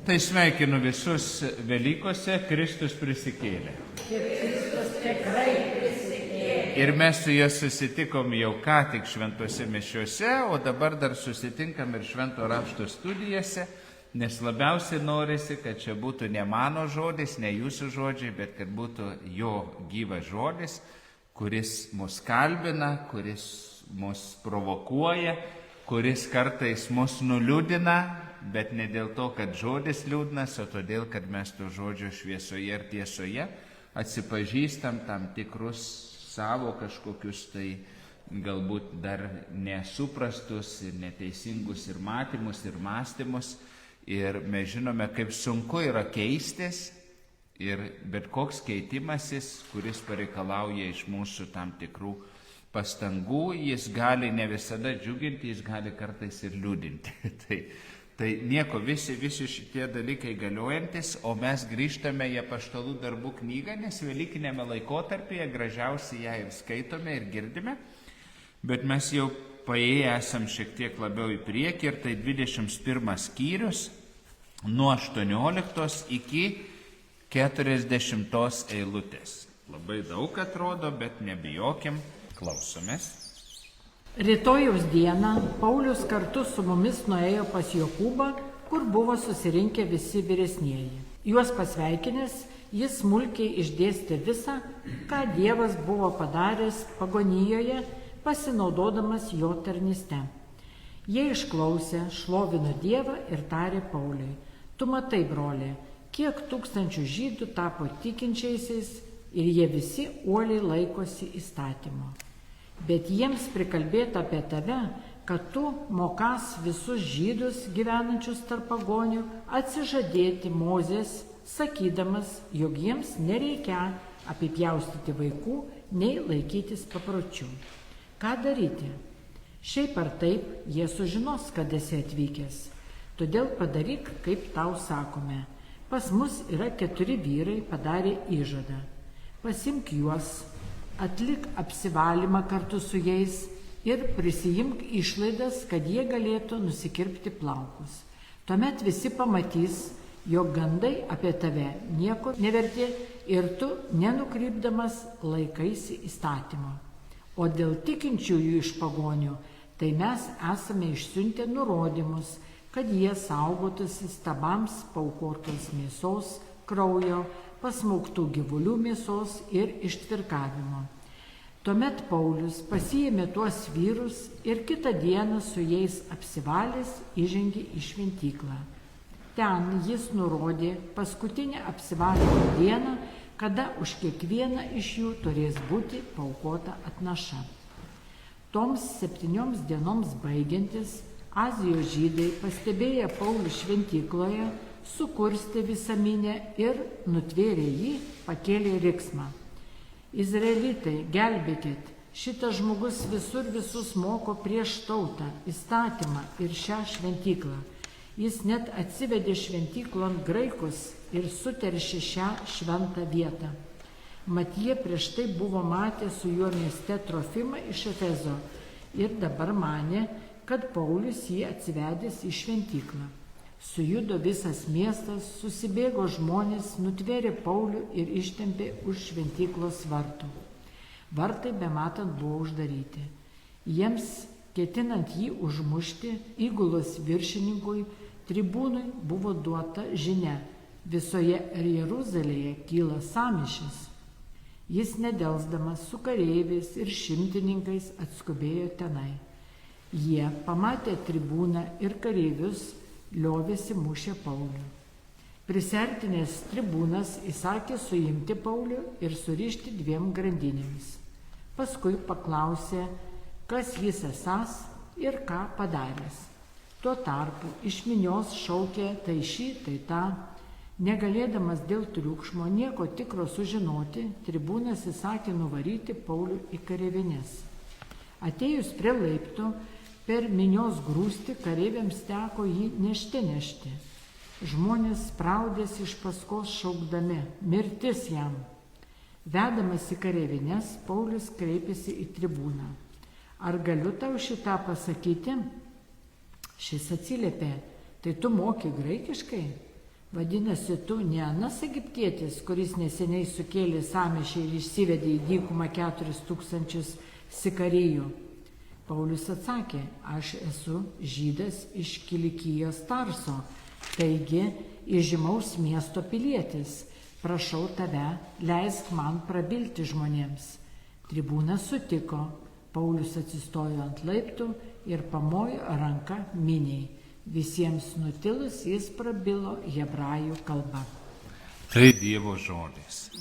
Tai sveikinu visus Velykose, Kristus prisikėlė. Kristus tikrai prisikėlė. Ir mes su juo susitikom jau ką tik šventose mišiuose, o dabar dar susitinkam ir švento rašto studijose, nes labiausiai norisi, kad čia būtų ne mano žodis, ne jūsų žodžiai, bet kad būtų jo gyvas žodis, kuris mus kalbina, kuris mus provokuoja, kuris kartais mus nuliūdina, bet ne dėl to, kad žodis liūdnas, o todėl, kad mes to žodžio šviesoje ir tiesoje atsipažįstam tam tikrus savo kažkokius tai galbūt dar nesuprastus ir neteisingus ir matymus ir mąstymus. Ir mes žinome, kaip sunku yra keistis ir bet koks keitimasis, kuris pareikalauja iš mūsų tam tikrų pastangų, jis gali ne visada džiuginti, jis gali kartais ir liūdinti. Tai nieko, visi šitie dalykai galiojantis, o mes grįžtame į Apaštalų darbų knygą, nes velykinėme laikotarpyje gražiausiai ją ir skaitome ir girdime, bet mes jau paėję esam šiek tiek labiau į priekį ir tai 21 skyrius nuo 18 iki 40 eilutės. Labai daug atrodo, bet nebijokim, klausomės. Rytojaus dieną Paulius kartu su mumis nuėjo pas Jokūbą, kur buvo susirinkę visi vyresnieji. Juos pasveikinęs, jis smulkiai išdėstė visą, ką Dievas buvo padaręs pagonijoje, pasinaudodamas jo tarnyste. Jie išklausė, šlovino Dievą ir tarė Pauliui: tu matai, broli, kiek tūkstančių žydų tapo tikinčiaisiais ir jie visi uoliai laikosi įstatymo. Bet jiems prikalbėta apie tave, kad tu mokas visus žydus gyvenančius tarp pagonių atsižadėti Mozės, sakydamas, jog jiems nereikia apipjaustyti vaikų, nei laikytis papročių. Ką daryti? Šiaip ar taip jie sužinos, kad esi atvykęs. Todėl padaryk, kaip tau sakome. Pas mus yra 4 vyrai padarė įžadą. Pasimk juos, atlik apsivalymą kartu su jais ir prisijimk išlaidas, kad jie galėtų nusikirpti plaukus. Tuomet visi pamatys, jog gandai apie tave nieko neverti ir tu nenukrypdamas laikaisi įstatymo. O dėl tikinčiųjų iš pagonių, tai mes esame išsiuntę nurodymus, kad jie saugotųsi stabams paaukotos mėsos, kraujo, pasmauktų gyvulių mėsos ir ištvirkavimo. Tuomet Paulius pasiėmė tuos vyrus ir kitą dieną su jais apsivalęs įžengė į šventyklą. Ten jis nurodė paskutinę apsivalymo dieną, kada už kiekvieną iš jų turės būti paaukota atnaša. Toms 7 dienoms baigiantis, Azijos žydai pastebėję Paulių šventykloje, sukurstė visą minią ir nutvėrė jį, pakėlė riksmą. Izraelitai, gelbėkit, šitas žmogus visur visus moko prieš tautą, įstatymą ir šią šventyklą. Jis net atsivedė šventyklon graikus ir suteršė šią šventą vietą. Mat jie prieš tai buvo matę su juo mieste Trofimą iš Efezo ir dabar manė, kad Paulius jį atsivedęs į šventyklą. Sujudo visas miestas, susibėgo žmonės, nutvėrė Paulių ir ištempė už šventyklos vartų. Vartai bematant buvo uždaryti. Jiems, ketinant jį užmušti, įgulos viršininkui, tribūnui buvo duota žinia: visoje Jeruzalėje kyla sąmyšis. Jis nedelsdamas su kareiviais ir šimtininkais atskubėjo tenai. Jie, pamatę tribūną ir kareivius, liovėsi mušę Paulių. Prisertinės tribūnas įsakė suimti Paulių ir surišti 2 grandinėmis. Paskui paklausė, kas jis esąs ir ką padaręs. Tuo tarpu iš minios šaukė tai šį, tai tą. Negalėdamas dėl triukšmo nieko tikro sužinoti, tribūnas įsakė nuvaryti Paulių į kareivines. Atėjus prie laiptų, per minios grūstį kareiviams teko jį nešti. Žmonės spraudėsi iš paskos šaukdami: mirtis jam. Vedamas į kareivines, Paulius kreipėsi į tribūną: ar galiu tau šitą pasakyti? Šis atsiliepė: tai tu moki graikiškai? Vadinasi, tu ne anas egiptietis, kuris neseniai sukėlė sąmyšį ir išsivedė į dykumą 4000 sikarijų. Paulius atsakė, aš esu žydas iš Kilikijos Tarso, taigi įžymaus miesto pilietis. Prašau tave, leisk man prabilti žmonėms. Tribūnas sutiko. Paulius atsistojo ant laiptų ir pamojo ranką miniai. Visiems nutilus jis prabilo hebrajų kalba. Tai Dievo žodis.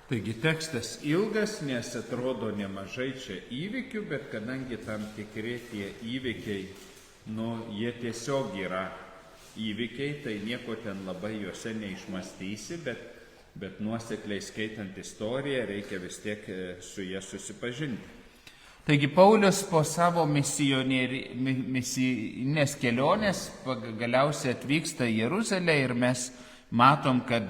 Taigi tekstas ilgas, nes atrodo nemažai čia įvykių, bet kadangi tam tikri tie įvykiai, jie tiesiog yra įvykiai, tai nieko ten labai juose neišmastysi, bet nuosekliai skaitant istoriją reikia vis tiek su jie susipažinti. Taigi Paulius po savo misijinės kelionės galiausiai atvyksta į Jeruzalę ir mes matom, kad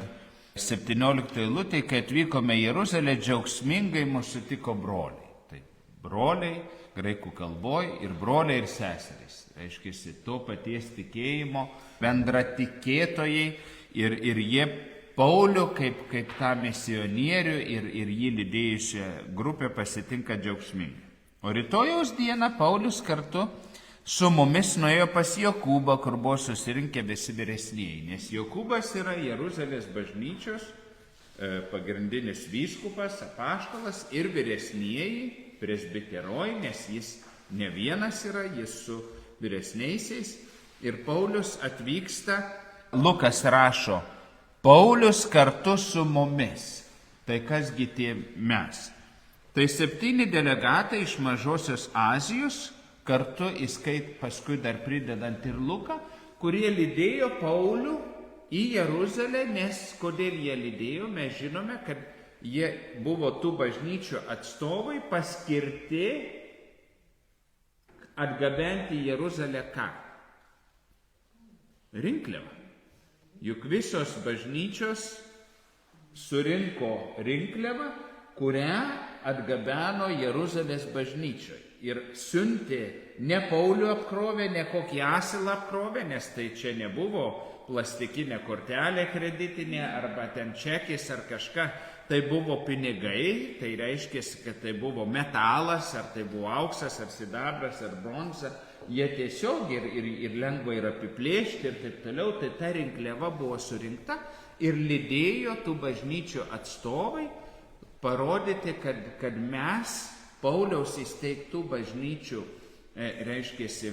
17 eilutėje, kai atvykome į Jeruzalę, džiaugsmingai mūsų sutiko broliai. Tai broliai, graikų kalboje, ir broliai ir seserys. Reiškia, to paties tikėjimo bendratikėtojai ir jie Paulių kaip tą misionierių ir jį lydėjusią grupę pasitinka džiaugsmingai. O rytojaus dieną Paulius kartu su mumis nuėjo pas Jokūbą, kur buvo susirinkę visi vyresnieji, nes Jokūbas yra Jeruzalės bažnyčios pagrindinis vyskupas, apaštalas ir vyresnieji, presbiteroj, nes jis ne vienas yra, jis su vyresniaisiais. Ir Paulius atvyksta, Lukas rašo, Paulius kartu su mumis. Tai kasgi tie mes? Tai 7 delegatai iš Mažosios Azijos, kartu paskui dar pridedant ir Luką, kurie lydėjo Paulių į Jeruzalę, nes kodėl jie lydėjo, mes žinome, kad jie buvo tų bažnyčių atstovai paskirti atgabenti į Jeruzalę ką? Rinkliavą. Juk visos bažnyčios surinko rinkliavą, kurią atgabeno Jeruzalės bažnyčioj. Ir siuntė ne Paulių apkrovę, ne kokį asilą apkrovę, nes tai čia nebuvo plastikinė kortelė kreditinė arba ten čekis ar kažką. Tai buvo pinigai, tai reiškia, kad tai buvo metalas, ar tai buvo auksas, ar sidabras, ar bronza. Jie tiesiog ir lengva yra apiplėšti ir taip toliau. Tai ta rinkliava buvo surinkta ir lydėjo tų bažnyčių atstovai parodyti, kad mes Pauliaus įsteigtų bažnyčių, reiškėsi,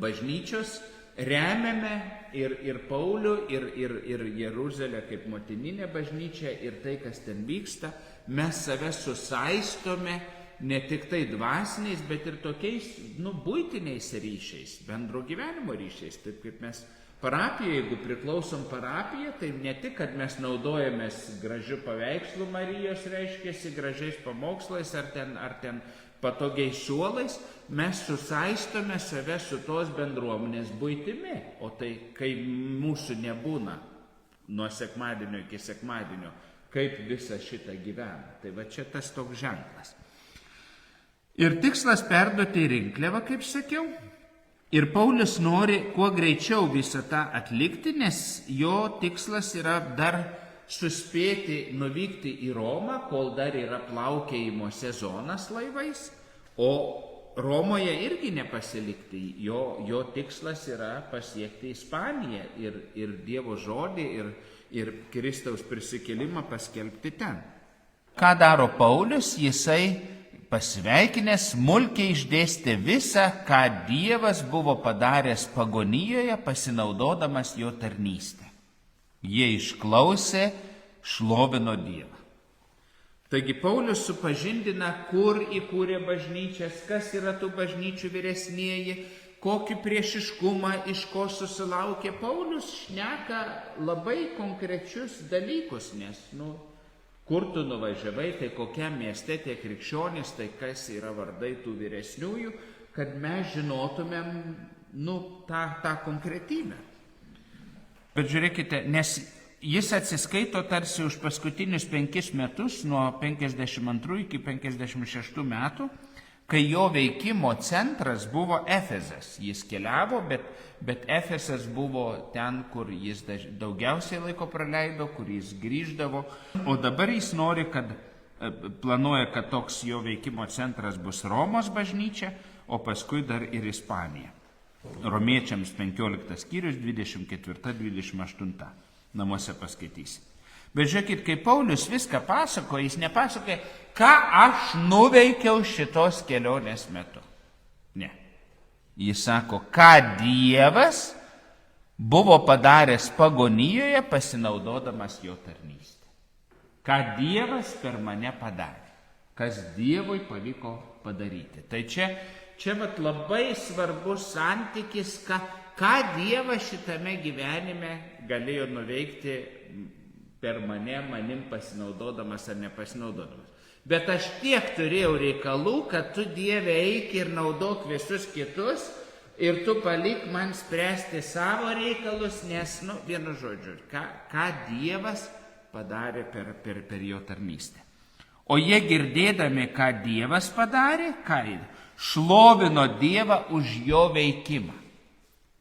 bažnyčios remiame ir Paulių, ir Jeruzalę kaip motininę bažnyčią, ir tai, kas ten vyksta, mes save susaistome ne tik tai dvasiniais, bet ir tokiais, buitiniais ryšiais, bendro gyvenimo ryšiais, taip kaip mes parapijoje, jeigu priklausom parapiją, tai ne tik, kad mes naudojamės gražiu paveikslu Marijos, reiškiasi, gražiais pamokslais ar ten patogiais suolais, mes susaistome save su tos bendruomenės buitimi. O tai, kai mūsų nebūna nuo sekmadienio iki sekmadienio, kaip visą šitą gyvena. Tai va čia tas toks ženklas. Ir tikslas perduoti rinkliavą, kaip sakiau. Ir Paulius nori kuo greičiau visą tą atlikti, nes jo tikslas yra dar suspėti nuvykti į Romą, kol dar yra plaukėjimo sezonas laivais, o Romoje irgi nepasilikti. Jo tikslas yra pasiekti Ispaniją ir Dievo žodį ir Kristaus prisikėlimą paskelbti ten. Ką daro Paulius? Jisai pasveikinęs smulkiai išdėstė visą, ką Dievas buvo padaręs pagonijoje, pasinaudodamas jo tarnystę. Jie išklausė, šlovino Dievą. Taigi Paulius supažindina, kur įkūrė bažnyčias, kas yra tų bažnyčių vyresnieji, kokį priešiškumą, iš ko susilaukė. Paulius šneka labai konkrečius dalykus, nes, kur tu nuvažiavai, tai kokiam mieste tie krikščionys, tai kas yra vardai tų vyresniųjų, kad mes žinotumėm, tą konkretybę. Bet žiūrėkite, nes jis atsiskaito tarsi už paskutinius 5 metus, nuo 52 iki 56 metų, kai jo veikimo centras buvo Efezas. Jis keliavo, bet Efesas buvo ten, kur jis daugiausiai laiko praleido, kur jis grįždavo. O dabar jis nori, planuoja, kad toks jo veikimo centras bus Romos bažnyčia, o paskui dar ir Ispanija. Romiečiams 15 skyrius 24-28 namuose paskaitysi. Bet žiūrėkit, kai Paulius viską pasakoja, jis nepasakoja, ką aš nuveikiau šitos kelionės metu. Ne. Jis sako, ką Dievas buvo padaręs pagonijoje, pasinaudodamas jo tarnystę. Ką Dievas per mane padarė. Kas Dievui pavyko padaryti. Tai čia vat labai svarbus santykis, ką Dievas šitame gyvenime galėjo nuveikti per manim pasinaudodamas ar nepasinaudodamas. Bet aš tiek turėjau reikalų, kad tu, Dieve, eik ir naudok visus kitus ir tu palik man spręsti savo reikalus, nes, vienu žodžiu, ką Dievas padarė per jo tarnystę. O jie girdėdami, ką Dievas padarė, šlovino Dievą už jo veikimą.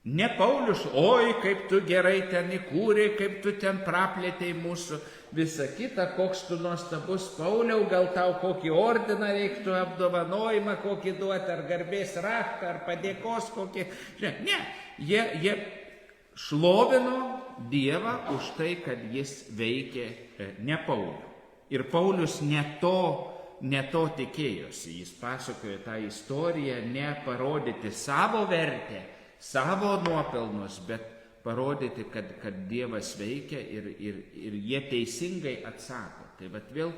Ne Paulius, oi, kaip tu gerai ten įkūrė, kaip tu ten praplėtei mūsų visą kitą, koks tu nuostabus, Pauliau, gal tau kokį ordiną reiktų, apdovanojimą kokį duoti, ar garbės raktą, ar padėkos kokį. Ne, jie šlovino Dievą už tai, kad jis veikė ne Paulių. Ir Paulius ne to tikėjosi. Jis pasakojo tą istoriją ne parodyti savo vertę, savo nuopelnus, bet parodyti, kad Dievas veikia ir jie teisingai atsako. Tai vėl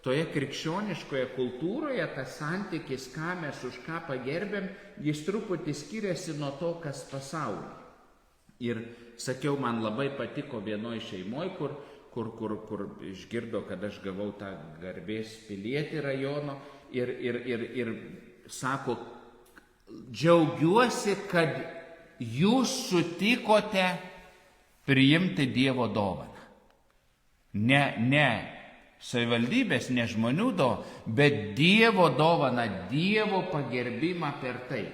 toje krikščioniškoje kultūroje tas santykis, ką mes už ką pagerbėm, jis truputį skiriasi nuo to, kas pasaulyje. Ir sakiau, man labai patiko vienoje šeimoje, kur išgirdo, kad aš gavau tą garbės pilietį rajono ir sako, džiaugiuosi, kad jūs sutikote priimti Dievo dovaną. Ne savivaldybės, ne žmonių dovaną, bet Dievo dovaną, Dievo pagerbimą per tai.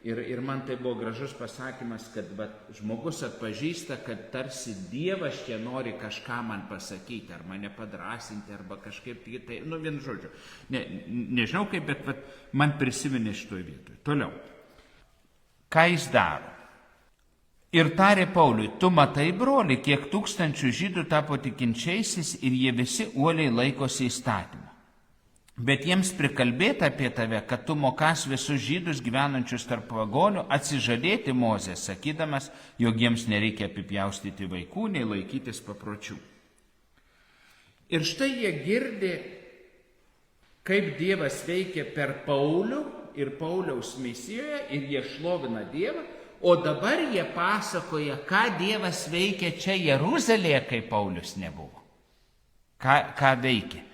Ir man tai buvo gražus pasakymas, kad žmogus atpažįsta, kad tarsi Dievas čia nori kažką man pasakyti, ar mane padrasinti, arba kažkaip tai, vienu žodžiu. Nežinau kaip, bet man prisiminė šitoj vietoj. Toliau. Ką jis daro? Ir tarė Pauliui, tu matai, broli, kiek tūkstančių žydų tapo tikinčiaisiais ir jie visi uoliai laikosi įstatymą. Bet jiems prikalbėta apie tave, kad tu mokas visus žydus gyvenančius tarp pagonių atsižadėti Mozės, sakydamas, jog jiems nereikia apipjaustyti vaikų, nei laikytis papročių. Ir štai jie girdi, kaip Dievas veikia per Paulių ir Pauliaus misijoje, ir jie šlovina Dievą, o dabar jie pasakoja, ką Dievas veikia čia Jeruzalėje, kai Paulius nebuvo. Ką veikia?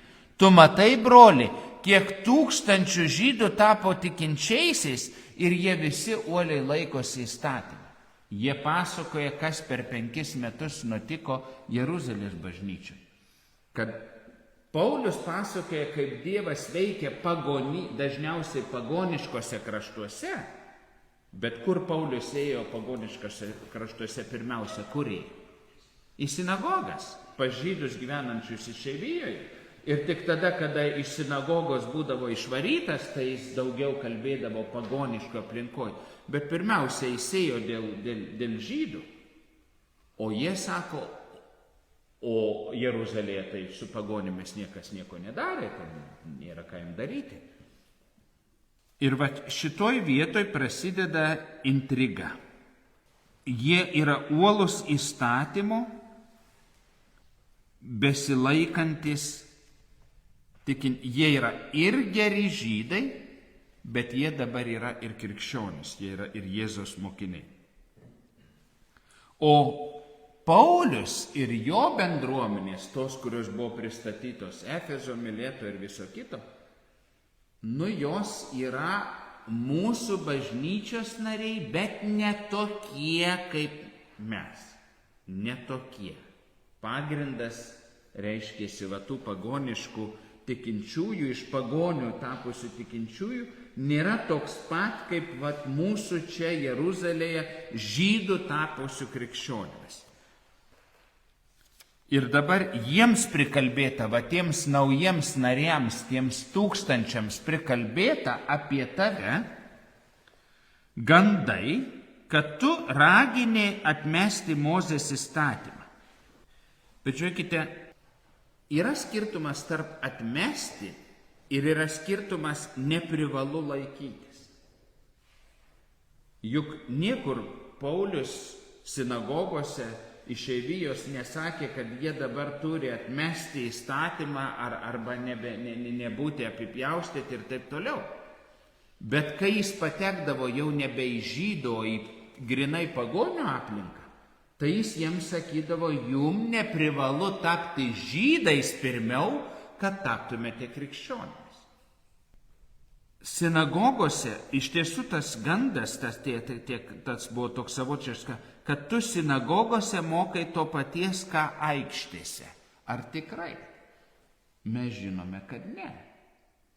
Tu matai, broli, kiek tūkstančių žydų tapo tikinčiaisiais ir jie visi uoliai laikosi įstatymą. Jie pasakoja, kas per 5 metus nutiko Jeruzalės bažnyčiai. Kad Paulius pasakoja, kaip Dievas veikia dažniausiai pagoniškose kraštuose, bet kur Paulius ėjo pagoniškose kraštuose pirmiausia, kur ėjo? Į sinagogas, pas žydus gyvenančius išeivijoje. Ir tik tada, kada iš sinagogos būdavo išvarytas, tai jis daugiau kalbėdavo pagoniško aplinkoje. Bet pirmiausia, jis ėjo dėl žydų. O jie sako, o Jeruzalėje tai su pagonimis niekas nieko nedarė, tai nėra ką jam daryti. Ir šitoj vietoj prasideda intriga. Jie yra uolūs įstatymo, besilaikantis. Jie yra ir geri žydai, bet jie dabar yra ir krikščionys, jie yra ir Jėzaus mokiniai. O Paulius ir jo bendruomenės, tos, kurios buvo pristatytos Efezo, Mileto ir viso kito, jos yra mūsų bažnyčios nariai, bet ne tokie kaip mes. Ne tokie. Pagrindas reiškėsi tų pagoniškų tikinčiųjų, iš pagonių tapusių tikinčiųjų, nėra toks pat, kaip mūsų čia Jeruzalėje žydų tapusių krikščionimis. Ir dabar jiems prikalbėta, tiems naujiems nariams, tiems tūkstančiams prikalbėta apie tave gandai, kad tu ragini atmesti Mozės įstatymą. Bet žiūrėkite, yra skirtumas tarp atmesti ir yra skirtumas neprivalu laikytis. Juk niekur Paulius sinagogose išeivijos nesakė, kad jie dabar turi atmesti įstatymą arba nebūti apipjaustyti ir taip toliau. Bet kai jis patekdavo jau nebe į žydų, o į grinai pagonių aplinką, tai jis jiems sakydavo, jum neprivalu tapti žydais pirmiau, kad taptumėte krikščionimis. Sinagogose iš tiesų tas gandas, tas buvo toks savotiškas, kad tu sinagogose mokai to paties, ką aikštėse. Ar tikrai? Mes žinome, kad ne.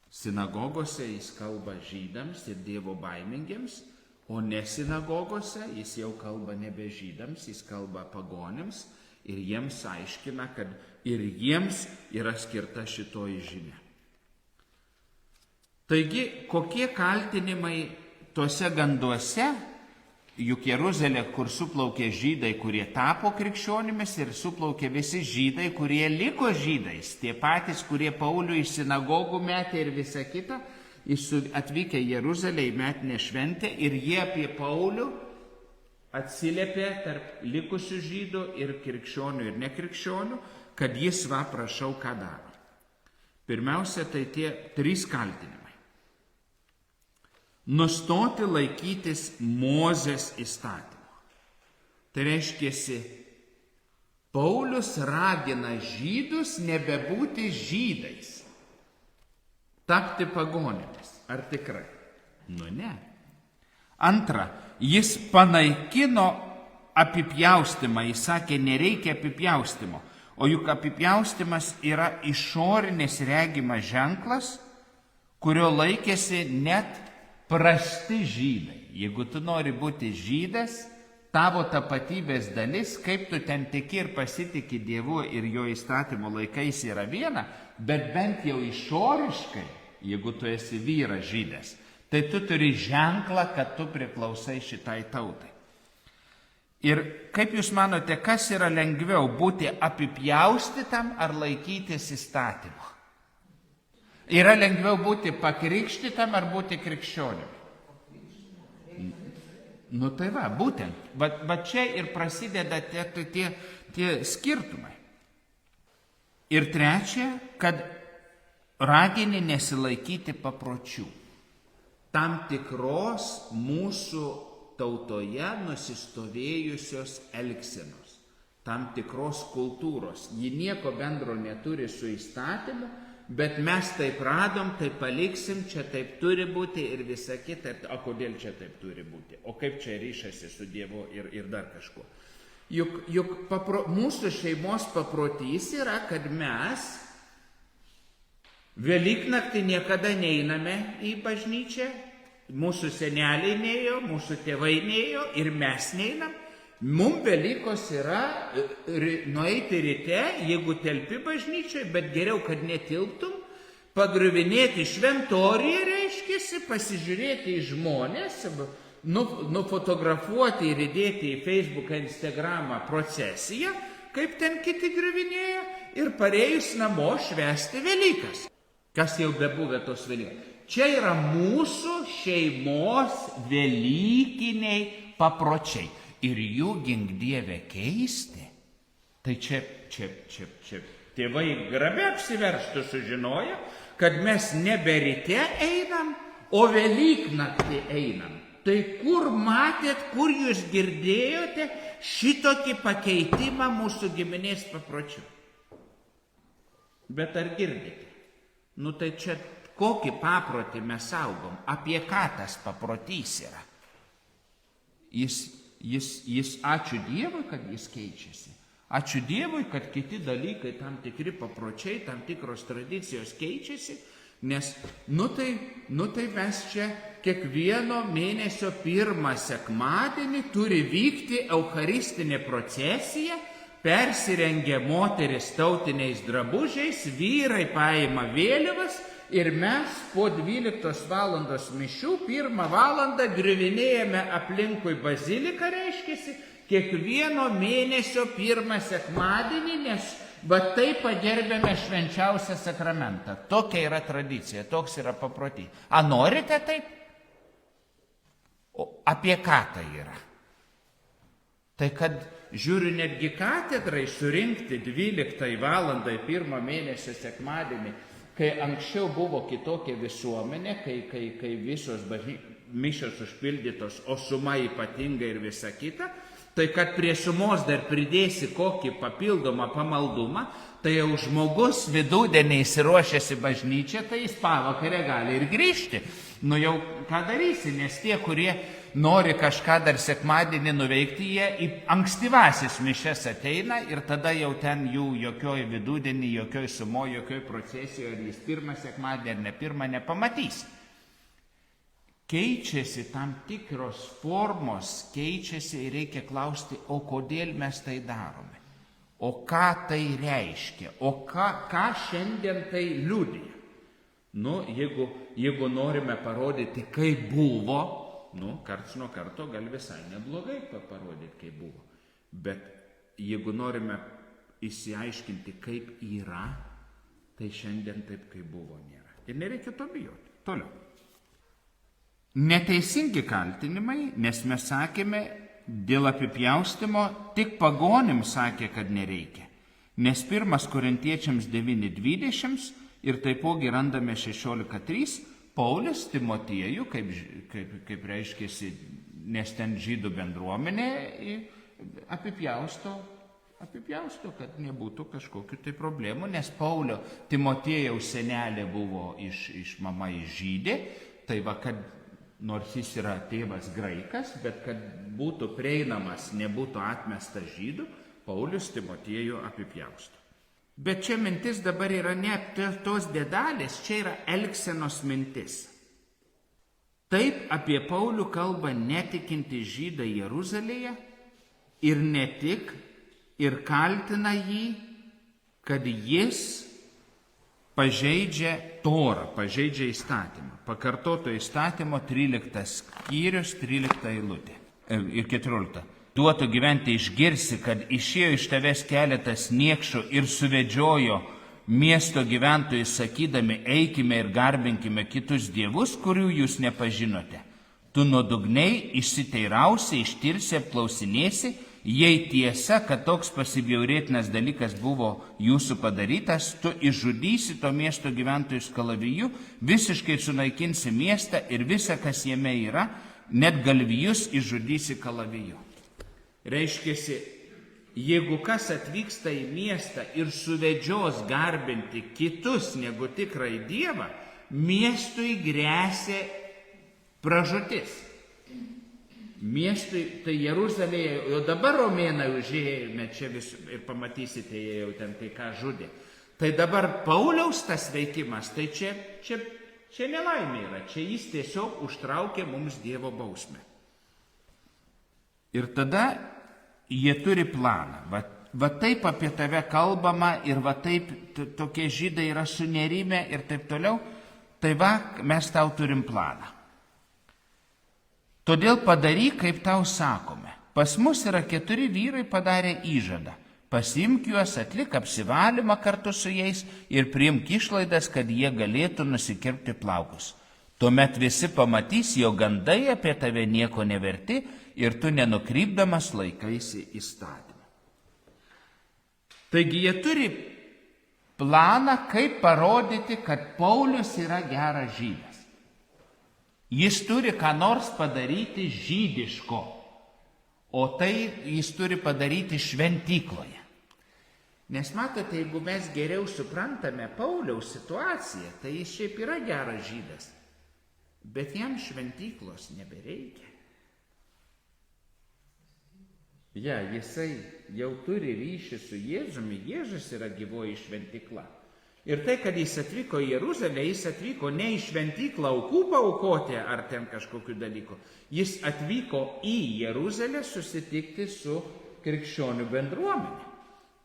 Sinagogose jis kalba žydams ir Dievo baimingiems, o ne sinagogose jis jau kalba nebe žydams, jis kalba pagonims ir jiems aiškina, kad ir jiems yra skirta šitoji žinia. Taigi, kokie kaltinimai tuose ganduose, juk Jeruzalė, kur suplaukė žydai, kurie tapo krikščionimis, ir suplaukė visi žydai, kurie liko žydais, tie patys, kurie Paulių iš sinagogų metė ir visa kita, atvykę į Jeruzalę į metinę šventę ir jie apie Paulių atsiliepė tarp likusių žydų ir krikščionių ir nekrikščionių, kad jis prašau, ką daro. Pirmiausia, tai tie 3 kaltinimai. Nustoti laikytis Mozės įstatymo. Tai reiškiasi, Paulius ragina žydus nebebūti žydais, tapti pagonimis. Ar tikrai? Nu ne. Antra, jis panaikino apipjaustymą, jis sakė, nereikia apipjaustimo, o juk apipjaustymas yra išorinis regimas ženklas, kurio laikėsi net prasti žydai. Jeigu tu nori būti žydas, tavo tapatybės dalis, kaip tu ten tiki ir pasitiki Dievu ir jo įstatymo laikais yra viena, bet bent jau išoriškai, jeigu tu esi vyras žydas, tai tu turi ženklą, kad tu priklausai šitai tautai. Ir kaip jūs manote, kas yra lengviau, būti apipjaustytam ar laikytis įstatymo? Yra lengviau būti pakrikštytam ar būti krikščioniu? Nu tai būtent. Bet čia ir prasideda tie skirtumai. Ir trečia, kad ragini nesilaikyti papročių. Tam tikros mūsų tautoje nusistovėjusios elgsenos, tam tikros kultūros. Ji nieko bendro neturi su įstatymu, bet mes taip radom, taip paliksim, čia taip turi būti ir visa kita. O kodėl čia taip turi būti? O kaip čia ryšasi su Dievu ir dar kažkuo? Juk mūsų šeimos paprotys yra, kad mes Velyknaktį niekada neiname į bažnyčią, mūsų seneliai neėjo, mūsų tėvai neėjo ir mes neinam. Mums Velykos yra nueiti ryte, jeigu telpi bažnyčioje, bet geriau, kad netilptum, pagriuvinėti šventoriją, reiškiasi, pasižiūrėti į žmonės, nufotografuoti ir įdėti į Facebooką, Instagramą procesiją, kaip ten kiti griuvinėja, ir parėjus namo švęsti Velykas. Kas jau bebuvę tos Velykos. Čia yra mūsų šeimos velykiniai papročiai. Ir jų gink Dieve keisti. Tai čia tėvai grabė apsiverstų sužinoję, kad mes nebe ryte einam, o Velyknaktį einam. Tai kur matėt, kur jūs girdėjote šitokį pakeitimą mūsų giminės papročių? Bet ar girdite? Nu tai čia kokį paprotį mes saugom? Apie ką tas paprotys yra? Jis ačiū Dievui, kad jis keičiasi. Ačiū Dievui, kad kiti dalykai, tam tikri papročiai, tam tikros tradicijos keičiasi, nes tai mes čia kiekvieno mėnesio pirmą sekmadienį turi vykti eucharistinė procesija, persirengia moteris tautiniais drabužiais, vyrai paima vėliavas ir mes po 12 valandos mišių 1 valandą griuvinėjame aplinkui baziliką, reiškiasi, kiekvieno mėnesio pirmą sekmadienį, nes taip pagerbėme švenčiausią sakramentą. Tokia yra tradicija, toks yra paprotys. A norite taip? O apie ką tai yra? Tai kad žiūriu netgi katedrai surinkti 12 valandą 1 mėnesio sekmadienį, kai anksčiau buvo kitokia visuomenė, kai visos mišios užpildytos, o suma ypatinga ir visa kita, tai kad prie sumos dar pridėsi kokį papildomą pamaldumą, tai jau žmogus vidudienį įsiruošęs į bažnyčią, tai jis pavakarę gali ir grįžti. Nu jau ką darysi, nes tie, kurie nori kažką dar sekmadienį nuveikti, jie į ankstyvasis mišias ateina ir tada jau ten jų jokioj vidudienį, jokioj sumo, jokioj procesijoje, ar jis pirmą sekmadienį ar ne pirmą, nepamatys. Keičiasi tam tikros formos, keičiasi ir reikia klausti, o kodėl mes tai darome, o ką tai reiškia, o ką šiandien tai liudija. Nu, jeigu norime parodyti, kaip buvo, karts nuo karto gal visai neblogai parodyti, kaip buvo. Bet jeigu norime išsiaiškinti, kaip yra, tai šiandien taip, kaip buvo, nėra. Ir nereikia to bijoti. Toliau. Neteisingi kaltinimai, nes mes sakėme, dėl apipjaustimo tik pagonims sakė, kad nereikia. Nes 1 Korintiečiams 9:20 ir taipogi randame 16:3, Paulius Timotiejų, kaip reiškėsi, nes ten žydų bendruomenė apipjausto, kad nebūtų kažkokių tai problemų, nes Paulio Timotiejaus senelė buvo iš mama iš žydė, tai va, kad nors jis yra tėvas graikas, bet kad būtų prieinamas, nebūtų atmestas žydų, Paulius Timotiejų apipjausto. Bet čia mintis dabar yra ne tos detalės, čia yra elgsenos mintis. Taip apie Paulių kalba netikinti žydai Jeruzalėje ir ne tik, ir kaltina jį, kad jis pažeidžia Torą, pažeidžia įstatymą. Pakartoto įstatymo 13 skyrius, 13 eilutė ir 14. Duotų gyventi išgirsi, kad išėjo iš tavęs keletas niekšų ir suvedžiojo miesto gyventojus sakydami, eikime ir garbinkime kitus dievus, kurių jūs nepažinote. Tu nuodugniai išsiteirausi, ištirsi, apklausinėsi, jei tiesa, kad toks pasibjaurėtinas dalykas buvo jūsų padarytas, tu išžudysi to miesto gyventojus kalaviju, visiškai sunaikinsi miestą ir visa, kas jame yra, net galvijus išžudysi kalaviju. Reiškiasi, jeigu kas atvyksta į miestą ir suvedžios garbinti kitus negu tikrai Dievą, miestui gresia pražūtis. Miestui, tai Jeruzalėje, jau dabar romėnai užėjome čia ir pamatysite, jie jau ten kai ką žudė. Tai dabar Pauliaus tas veikimas, tai čia nelaimė yra, čia jis tiesiog užtraukė mums Dievo bausmę. Ir tada jie turi planą. Va taip apie tave kalbama ir va taip tokie žydai yra sunerimę ir taip toliau. Tai va, mes tau turim planą. Todėl padaryk, kaip tau sakome. Pas mus yra 4 vyrai padarę įžadą. Pasiimk juos, atlik apsivalymą kartu su jais ir priimk išlaidas, kad jie galėtų nusikirpti plaukus. Tuomet visi pamatys, jo gandai apie tave nieko neverti ir tu nenukrypdamas laikaisi įstatymą. Taigi jie turi planą, kaip parodyti, kad Paulius yra geras žydas. Jis turi ką nors padaryti žydiško, o tai jis turi padaryti šventykloje. Nes matote, jeigu mes geriau suprantame Pauliaus situaciją, tai jis šiaip yra geras žydas, bet jam šventyklos nebereikia. Ja, jisai jau turi ryšį su Jėzumi, Jėzus yra gyvoji šventykla. Ir tai, kad jis atvyko į Jeruzalę, jis atvyko ne į šventyklą aukų paaukoti ar ten kažkokiu dalyku. Jis atvyko į Jeruzalę susitikti su krikščionių bendruomenė.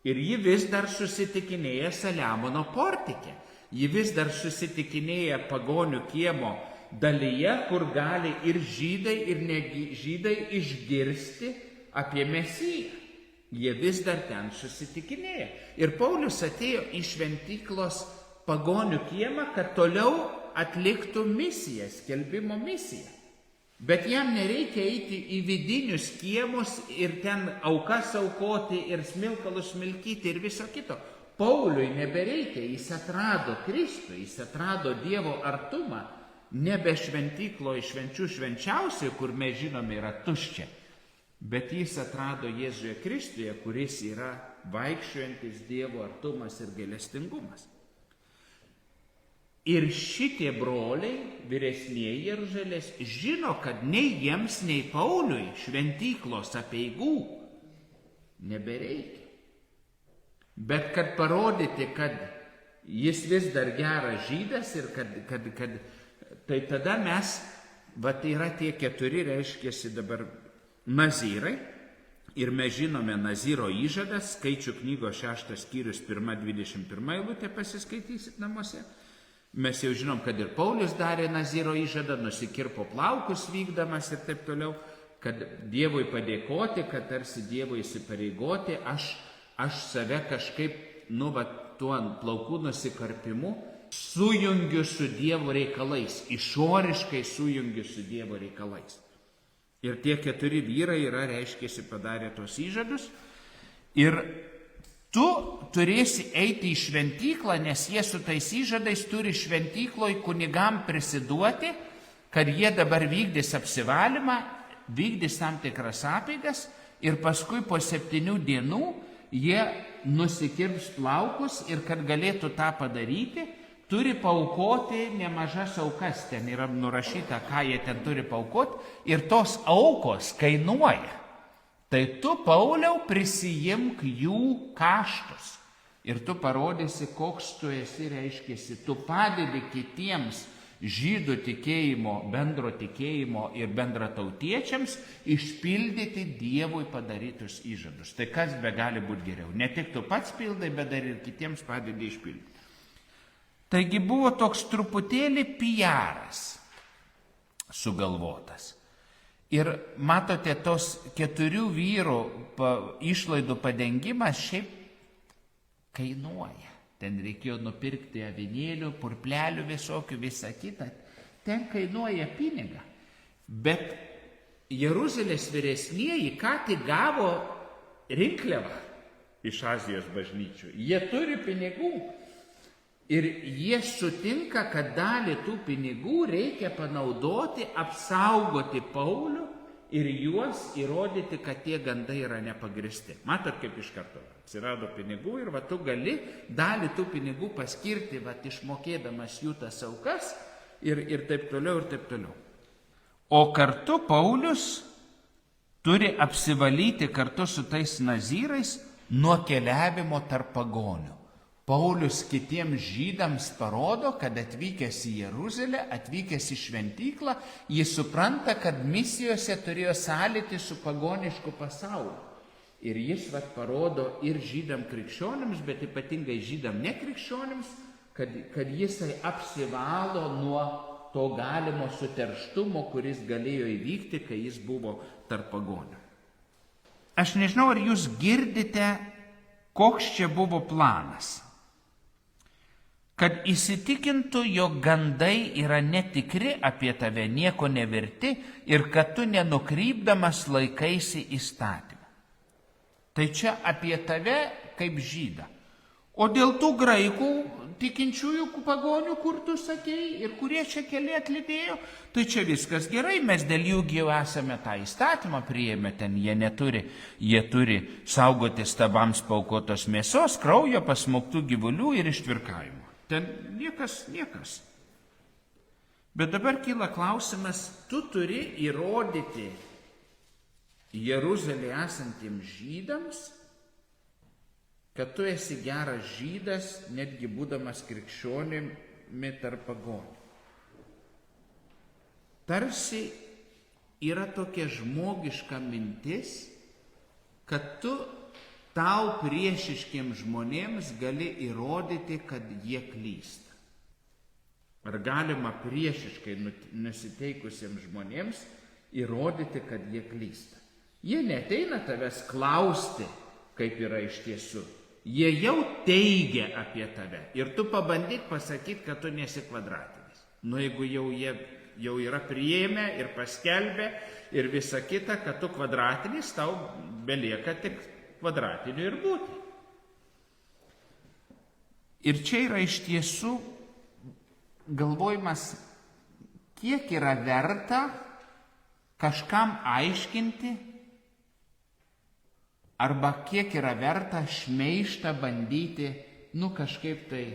Ir ji vis dar susitikinėja Saliamono portike. Ji vis dar susitikinėja pagonių kiemo dalyje, kur gali ir žydai, ir žydai išgirsti apie Mesiją. Jie vis dar ten susitikinėja. Ir Paulius atėjo į šventyklos pagonių kiemą, kad toliau atliktų misiją, skelbimo misiją. Bet jam nereikia eiti į vidinius kiemus ir ten aukas aukoti ir smilkalus smilkyti ir viso kito. Pauliui nebereikia, jis atrado Kristų, jis atrado Dievo artumą, nebe šventykloje švenčių švenčiausiai, kur mes žinome yra tuščia, bet jis atrado Jėzuje Kristuje, kuris yra vaikščiojantis Dievo artumas ir gailestingumas. Ir šitie broliai, vyresnieji Jeruzalės, žino, kad nei jiems, nei Pauliui šventyklos apeigų nebereikia. Bet kad parodyti, kad jis vis dar geras žydas ir kad tai tada mes, tai yra tie 4, reiškiasi dabar nazyrai, ir mes žinome Nazyro įžadas, Skaičių knygos 6 skyrius 1-21 eilutė pasiskaitysit namuose. Mes jau žinom, kad ir Paulius darė Nazyro įžadą, nusikirpo plaukus vykdamas ir taip toliau, kad Dievui padėkoti, kad tarsi Dievui įsipareigoti, aš save kažkaip, tuo plaukų nusikarpimu sujungiu su Dievo reikalais, išoriškai sujungiu su Dievo reikalais. Ir tie 4 vyrai yra, reiškiasi, padarė tos įžadus. Ir tu turėsi eiti į šventyklą, nes jie su tais įžadais turi šventykloj kunigam prisiduoti, kad jie dabar vykdys apsivalymą, vykdys tam tikras apeigas ir paskui po 7 dienų jie nusikirps plaukus ir kad galėtų tą padaryti, turi paaukoti nemažas aukas. Ten yra nurašyta, ką jie ten turi paaukoti ir tos aukos kainuoja. Tai tu, Pauliau, prisijimk jų kaštus ir tu parodysi, koks tu esi, reiškiasi, tu padedi kitiems žydų tikėjimo, bendro tikėjimo ir bendratautiečiams išpildyti Dievui padarytus įžadus. Tai kas be gali būti geriau? Ne tik tu pats pildai, bet dar ir kitiems padedi išpildyti. Taigi buvo toks truputėlį pijaras sugalvotas. Ir matote, tos 4 vyrų išlaidų padengimas šiaip kainuoja. Ten reikėjo nupirkti avinėlių, purplelių visokių, visą kitą. Ten kainuoja pinigą. Bet Jeruzalės vyresnieji ką tik gavo rinkliavą iš Azijos bažnyčių. Jie turi pinigų. Ir jie sutinka, kad dalį tų pinigų reikia panaudoti, apsaugoti Paulių ir juos įrodyti, kad tie gandai yra nepagristi. Matot, kaip iš karto atsirado pinigų ir tu gali dalį tų pinigų paskirti, išmokėdamas jų tas aukas ir taip toliau, ir taip toliau. O kartu Paulius turi apsivalyti kartu su tais nazyrais nuo keliavimo tarp pagonių. Paulius kitiems žydams parodo, kad atvykęs į Jeruzalę, atvykęs į šventyklą, jis supranta, kad misijose turėjo sąlytį su pagonišku pasauliu. Ir jis parodo ir žydam krikščionims, bet ypatingai žydam nekrikščionims, kad jisai apsivalo nuo to galimo suterštumo, kuris galėjo įvykti, kai jis buvo tarp pagonių. Aš nežinau, ar jūs girdite, koks čia buvo planas. Kad įsitikintų, jog gandai yra netikri apie tave, nieko neverti ir kad tu nenukrypdamas laikaisi įstatymą. Tai čia apie tave kaip žydą. O dėl tų graikų tikinčiųjų pagonių, kur tu sakei ir kurie čia keli atlydėjo, tai čia viskas gerai, mes dėl jų jau esame tą įstatymą priėmę, ten jie turi saugoti stabams paaukotos mėsos, kraujo, pasmauktų gyvulių ir ištvirkavimo. Ten niekas. Bet dabar kyla klausimas, tu turi įrodyti Jeruzalėje esantiems žydams, kad tu esi geras žydas, netgi būdamas krikščionimi tarp pagonių. Tarsi yra tokia žmogiška mintis, kad tu tau priešiškiems žmonėms gali įrodyti, kad jie klysta. Ar galima priešiškai nusiteikusiems žmonėms įrodyti, kad jie klysta? Jie neateina tavęs klausti, kaip yra iš tiesų. Jie jau teigia apie tave. Ir tu pabandyk pasakyti, kad tu nesi kvadratinis. Jeigu jie jau yra priėmę ir paskelbę ir visa kita, kad tu kvadratinis, tau belieka tik kvadratiniu ir būti. Ir čia yra iš tiesų galvojimas, kiek yra verta kažkam aiškinti, arba kiek yra verta šmeižtą bandyti, kažkaip tai,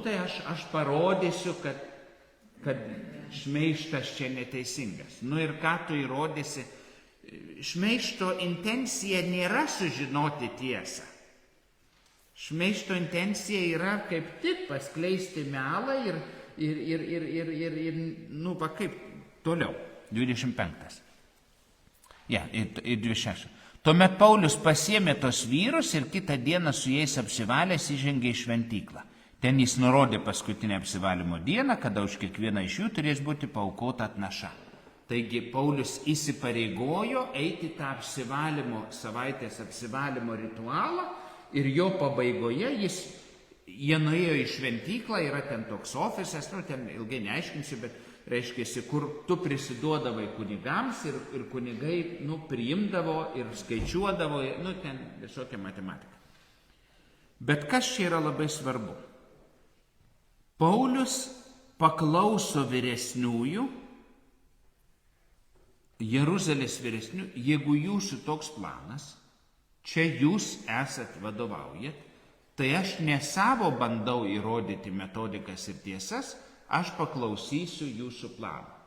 tai aš parodysiu, kad šmeižtas čia neteisingas. Ir ką tu įrodysi? Šmeižto intencija nėra sužinoti tiesą. Šmeižto intencija yra kaip tik paskleisti melą ir kaip toliau. 25. 26. Tuomet Paulius pasiėmė tos vyrus ir kitą dieną su jais apsivalęs įžengė į šventyklą. Ten jis nurodė paskutinę apsivalymo dieną, kada už kiekvieną iš jų turės būti paaukota atnaša. Taigi Paulius įsipareigojo eiti tą savaitės apsivalymo ritualą ir jo pabaigoje jie nuėjo į šventyklą, yra ten toks ofisas, ten ilgai neaiškinsiu, bet reiškia, kur tu prisiduodavai kunigams ir kunigai priimdavo ir skaičiuodavo, ten visokia matematika. Bet kas čia yra labai svarbu? Paulius paklauso vyresniųjų, Jeruzalės vyresnių, jeigu jūsų toks planas, čia jūs esat vadovaujat, tai aš ne savo bandau įrodyti metodikas ir tiesas, aš paklausysiu jūsų planą.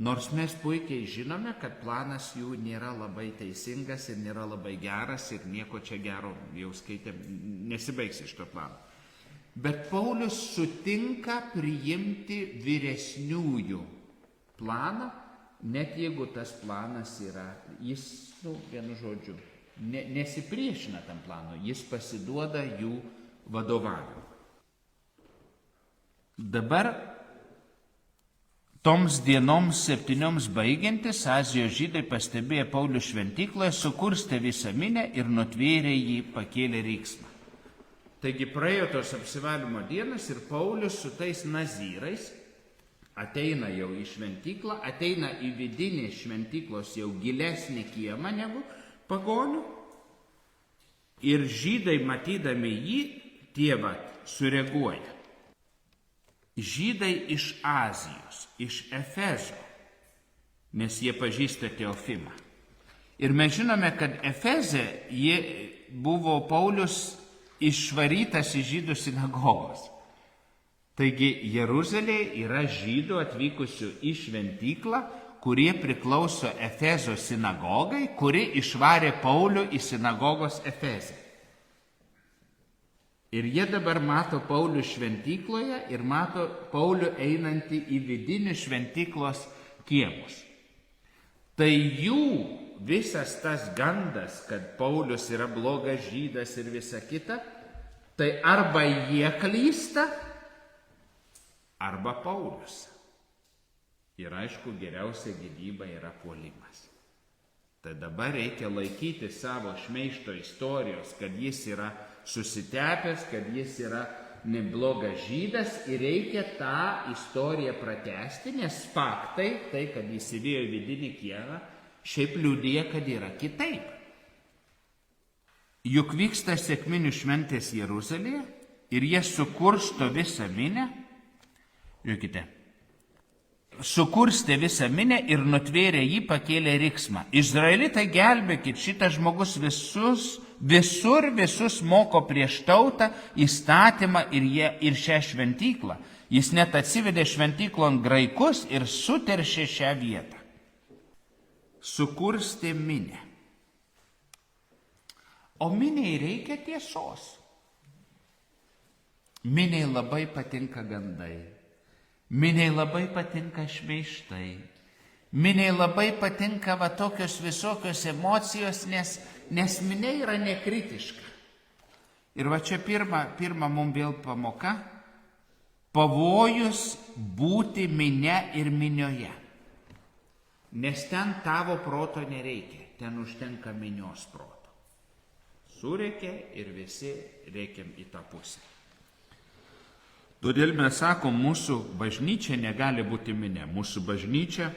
Nors mes puikiai žinome, kad planas jų nėra labai teisingas ir nėra labai geras ir nieko čia gero, jau skaitėm, nesibaigs iš to plano. Bet Paulius sutinka priimti vyresniųjų planą, net jeigu tas planas yra, jis, vienu žodžiu, nesipriešina tam planu, jis pasiduoda jų vadovavimui. Dabar toms dienoms 7 baigiantis, Azijos žydai pastebėję Paulių šventykloje, sukurstė visą minią ir nutvėrė jį, pakėlė riksmą. Taigi praėjo tos apsivalymo dienas ir Paulius su tais nazyrais ateina jau į šventyklą, ateina į vidinį šventyklos jau gilesnį kiemą negu pagonių. Ir žydai matydami jį, tėvą sureaguoja. Žydai iš Azijos, iš Efezo, nes jie pažįsta Teofimą. Ir mes žinome, kad Efeze buvo Paulius išvarytas iš žydų sinagogos. Taigi Jeruzalėje yra žydų atvykusių į šventyklą, kurie priklauso Efezo sinagogai, kuri išvarė Paulių į sinagogos Efeze. Ir jie dabar mato Paulių šventykloje ir mato Paulių einantį į vidinių šventyklos kiemus. Tai jų visas tas gandas, kad Paulius yra blogas žydas ir visa kita, tai arba jie klysta, arba Paulius. Ir aišku, geriausia gynyba yra puolimas. Tai dabar reikia laikyti savo šmeižto istorijos, kad jis yra susitepęs, kad jis yra neblogas žydas ir reikia tą istoriją pratęsti, nes faktai, tai kad jis įvėjo į vidinį kiemą, šiaip liudija, kad yra kitaip. Juk vyksta sekminių šventės Jeruzalėje ir jie sukursto visą minią. Žiūrėkite. Sukurstė visą minią ir nutvėrė jį, pakėlė riksmą. Izraelitai, gelbėkit, šitas žmogus visus moko prieš tautą, įstatymą ir šią šventyklą. Jis net atsivedė šventyklon graikus ir suteršė šią vietą. sukurstė minę. O miniai reikia tiesos. Miniai labai patinka gandai. Miniai labai patinka šmeižtai. Miniai labai patinka va tokios visokios emocijos, nes minia yra nekritiška. Ir va čia pirma mums vėl pamoka. Pavojus būti minia ir minioje. Nes ten tavo proto nereikia, ten užtenka minios proto. Surėkė ir visi reikiam į tą pusę. Todėl mes sakom, mūsų bažnyčia negali būti minia. Mūsų bažnyčia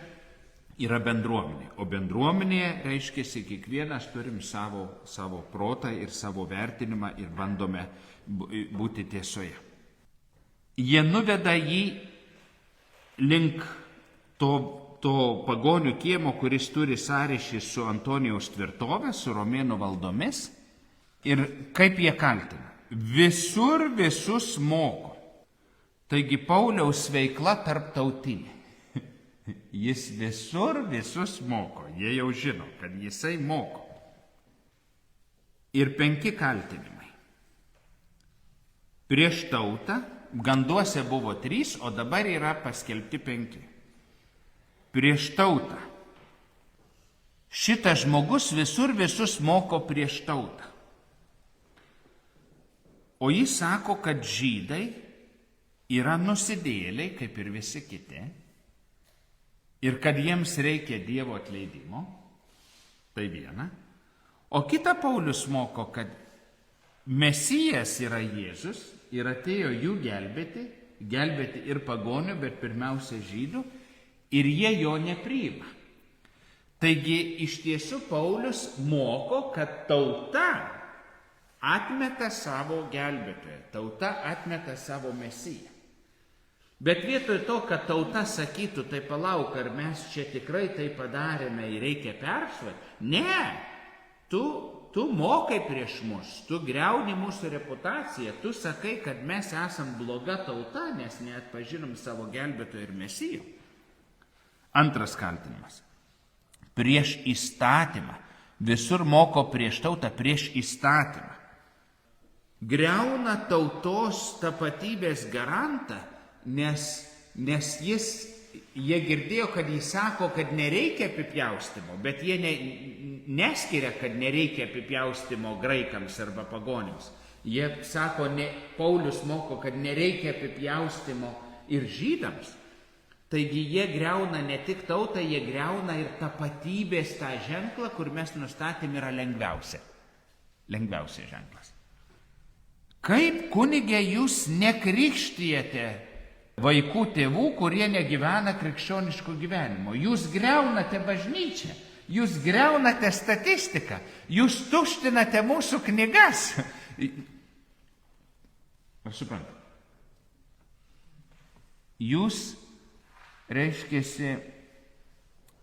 yra bendruomenė. O bendruomenėje reiškia, kiekvienas turim savo protą ir savo vertinimą ir bandome būti tiesoje. Jie nuveda jį link to pagonių kiemo, kuris turi sąryšį su Antonijaus tvirtove, su romėnų valdomis. Ir kaip jie kaltina? Visur visus moko. Taigi Pauliaus veikla tarptautinė. Jis visur visus moko. Jie jau žino, kad jisai moko. Ir 5 kaltinimai. Prieš tautą, ganduose buvo 3, o dabar yra paskelbti 5. Prieš tautą. Šitas žmogus visur visus moko prieš tautą. O jis sako, kad žydai yra nusidėjėliai, kaip ir visi kiti, ir kad jiems reikia Dievo atleidimo, tai viena. O kita Paulius moko, kad Mesijas yra Jėzus ir atėjo jų gelbėti ir pagonių, bet pirmiausia žydų, ir jie jo nepriima. Taigi iš tiesų Paulius moko, kad tauta atmeta savo gelbėtoją, tauta atmeta savo Mesiją. Bet vietoj to, kad tauta sakytų, tai palauk, ar mes čia tikrai tai padarėme ir reikia persvarti, ne, tu mokai prieš mus, tu griauni mūsų reputaciją, tu sakai, kad mes esam bloga tauta, nes neatpažinom savo gelbėtoją ir Mesiją. Antras kaltinimas. Prieš įstatymą. Visur moko prieš tautą, prieš įstatymą. Griauna tautos tapatybės garantą, nes jie girdėjo, kad jis sako, kad nereikia apipjaustimo, bet jie neskiria, kad nereikia apipjaustimo graikams arba pagonims. Jie sako, Paulius moko, kad nereikia apipjaustimo ir žydams. Taigi jie griauna ne tik tautą, jie griauna ir tapatybės tą ženklą, kur mes nustatėm yra lengviausia ženklas. Kaip kunige jūs nekrikštijate vaikų tėvų, kurie negyvena krikščioniško gyvenimo? Jūs griaunate bažnyčią, jūs griaunate statistiką, jūs tuštinate mūsų knygas. Aš suprantu. Jūs, reiškiasi,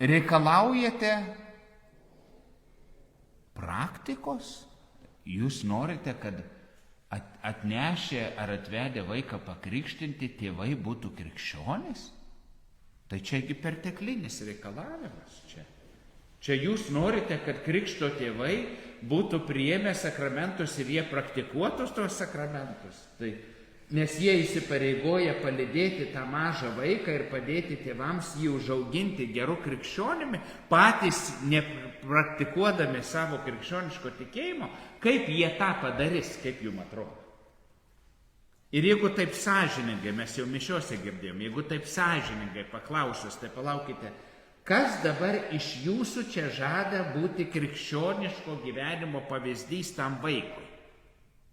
reikalaujate praktikos? Jūs norite, kad atnešę ar atvedę vaiką pakrikštinti tėvai būtų krikščionys? Tai čiagi perteklinis reikalavimas čia. Čia jūs norite, kad krikšto tėvai būtų priėmę sakramentus ir jie praktikuotų tos sakramentus. Nes jie įsipareigoja palydėti tą mažą vaiką ir padėti tėvams jį užauginti geru krikščionimi, patys nepraktikuodami savo krikščioniško tikėjimo, kaip jie tą padarys, kaip jums atrodo. Ir jeigu taip sąžiningai, mes jau mišiose girdėjom, jeigu taip sąžiningai paklausus, tai palaukite, kas dabar iš jūsų čia žada būti krikščioniško gyvenimo pavyzdys tam vaikui?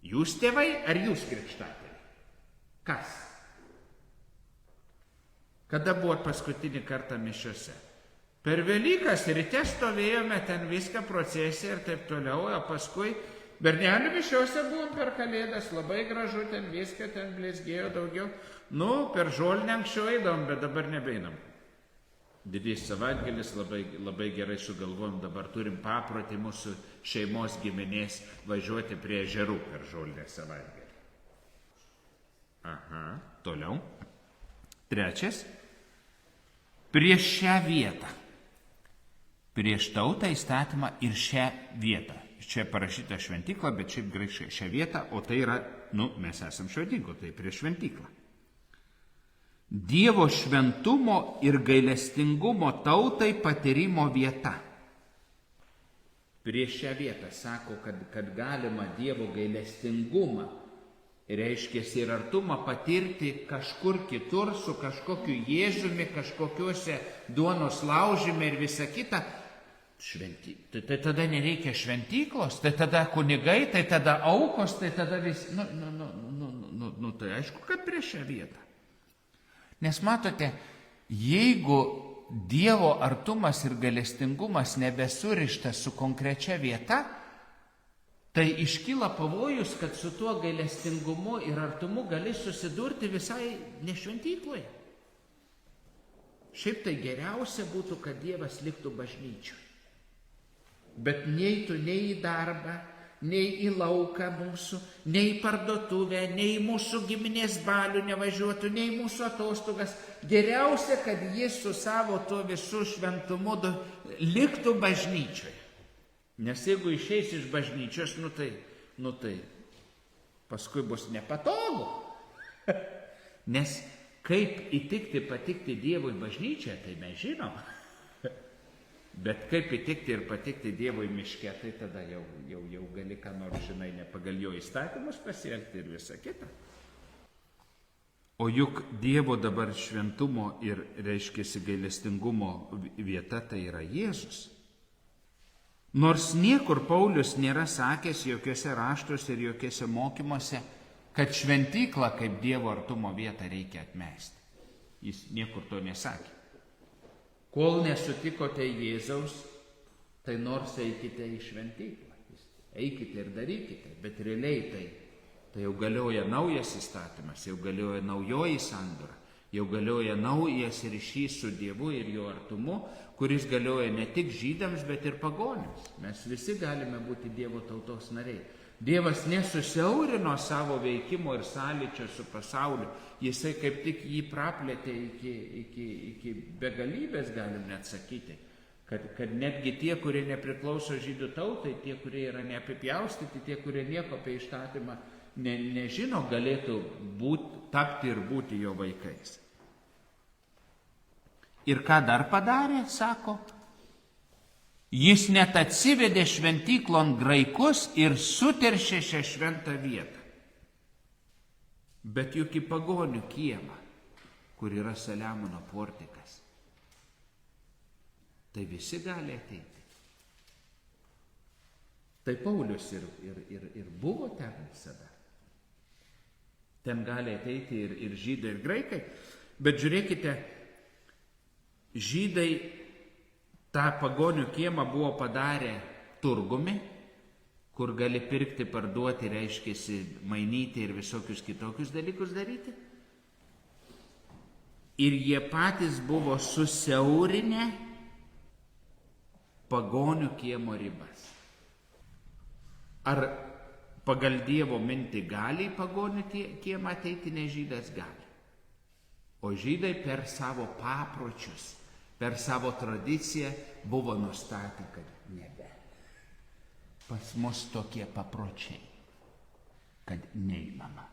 Jūs tėvai ar jūs krikštatėviai? Kas? Kada buvot paskutinį kartą mišiose? Per Velykas ryte stovėjome ten viską procesiją ir taip toliau, o paskui bernelių mišiose buvom per Kalėdas, labai gražu, ten viską, ten blizgėjo daugiau. Per žolinę anksčiau eidom, bet dabar nebeinam. Didys savaitgalis, labai gerai sugalvojom, dabar turim paprotį mūsų šeimos giminės važiuoti prie ežerų per žolinę savaitgalį. Toliau. 3. Prieš šią vietą. prieš tautą įstatymą ir šią vietą. Čia parašyta šventykla, bet šiaip graikiškai šią vietą, o tai yra, mes esam šventykla, tai prieš šventyklą. Dievo šventumo ir gailestingumo tautai patyrimo vieta. Prieš šią vietą sako, kad galima Dievo gailestingumą, reiškia ir artumą patirti kažkur kitur su kažkokiu Jėzumi, kažkokiuose duonos laužime ir visa kita. Tai tada nereikia šventyklos, tai tada kunigai, tai tada aukos, tai tada visi. Tai aišku, kad prieš šią vietą. Nes matote, jeigu Dievo artumas ir gailestingumas nebesurištas su konkrečia vieta, tai iškyla pavojus, kad su tuo gailestingumu ir artumu gali susidurti visai nešventykloje. Šiaip tai geriausia būtų, kad Dievas liktų bažnyčioje. Bet neitų nei į darbą, nei į lauką mūsų, nei į parduotuvę, nei į mūsų giminės balių nevažiuotų, nei į mūsų atostogas. Geriausia, kad jis su savo tuo visų šventumu liktų bažnyčioje. Nes jeigu išeis iš bažnyčios, tai paskui bus nepatogu. Nes kaip patikti Dievui bažnyčioje, tai mes žinom. Bet kaip įtikti ir patikti Dievui miške, tai tada jau gali ką nors, ne pagal jo įstatymus pasielgti ir visa kita. O juk Dievo dabar šventumo ir reiškiasi gailestingumo vieta tai yra Jėzus. Nors niekur Paulius nėra sakęs jokiuose raštuose ir jokiuose mokymuose, kad šventyklą kaip Dievo artumo vietą reikia atmesti. Jis niekur to nesakė. Kol nesutikote Jėzaus, tai nors eikite į šventyklą. Eikite ir darykite, bet realiai tai jau galioja naujas įstatymas, jau galioja naujoji sandora, jau galioja naujas ryšys su Dievu ir jo artumu, kuris galioja ne tik žydams, bet ir pagonims. Mes visi galime būti Dievo tautos nariai. Dievas nesusiaurino savo veikimo ir sąlyčio su pasauliu, jisai kaip tik jį praplėtė iki begalybės, galim net sakyti, kad netgi tie, kurie nepriklauso žydų tautai, tie, kurie yra neapipjaustyti, tie, kurie nieko apie įstatymą nežino, galėtų tapti ir būti jo vaikais. Ir ką dar padarė, sako? Jis net atsivedė šventyklon graikus ir suteršė šią šventą vietą. Bet juk į pagonių kiemą, kur yra Saliamono portikas, tai visi gali ateiti. Tai Paulius ir buvo ten visada. Ten gali ateiti ir žydai, ir graikai. Bet žiūrėkite, žydai tą pagonių kiemą buvo padarę turgumi, kur gali pirkti, parduoti, reiškiasi, mainyti ir visokius kitokius dalykus daryti. Ir jie patys buvo susiaurinę pagonių kiemo ribas. Ar pagal Dievo mintį gali į pagonių kiemą ateiti, ne žydas gali. O žydai per savo papročius, per savo tradiciją buvo nustatę, kad nebe. Pas mus tokie papročiai, kad neįmama.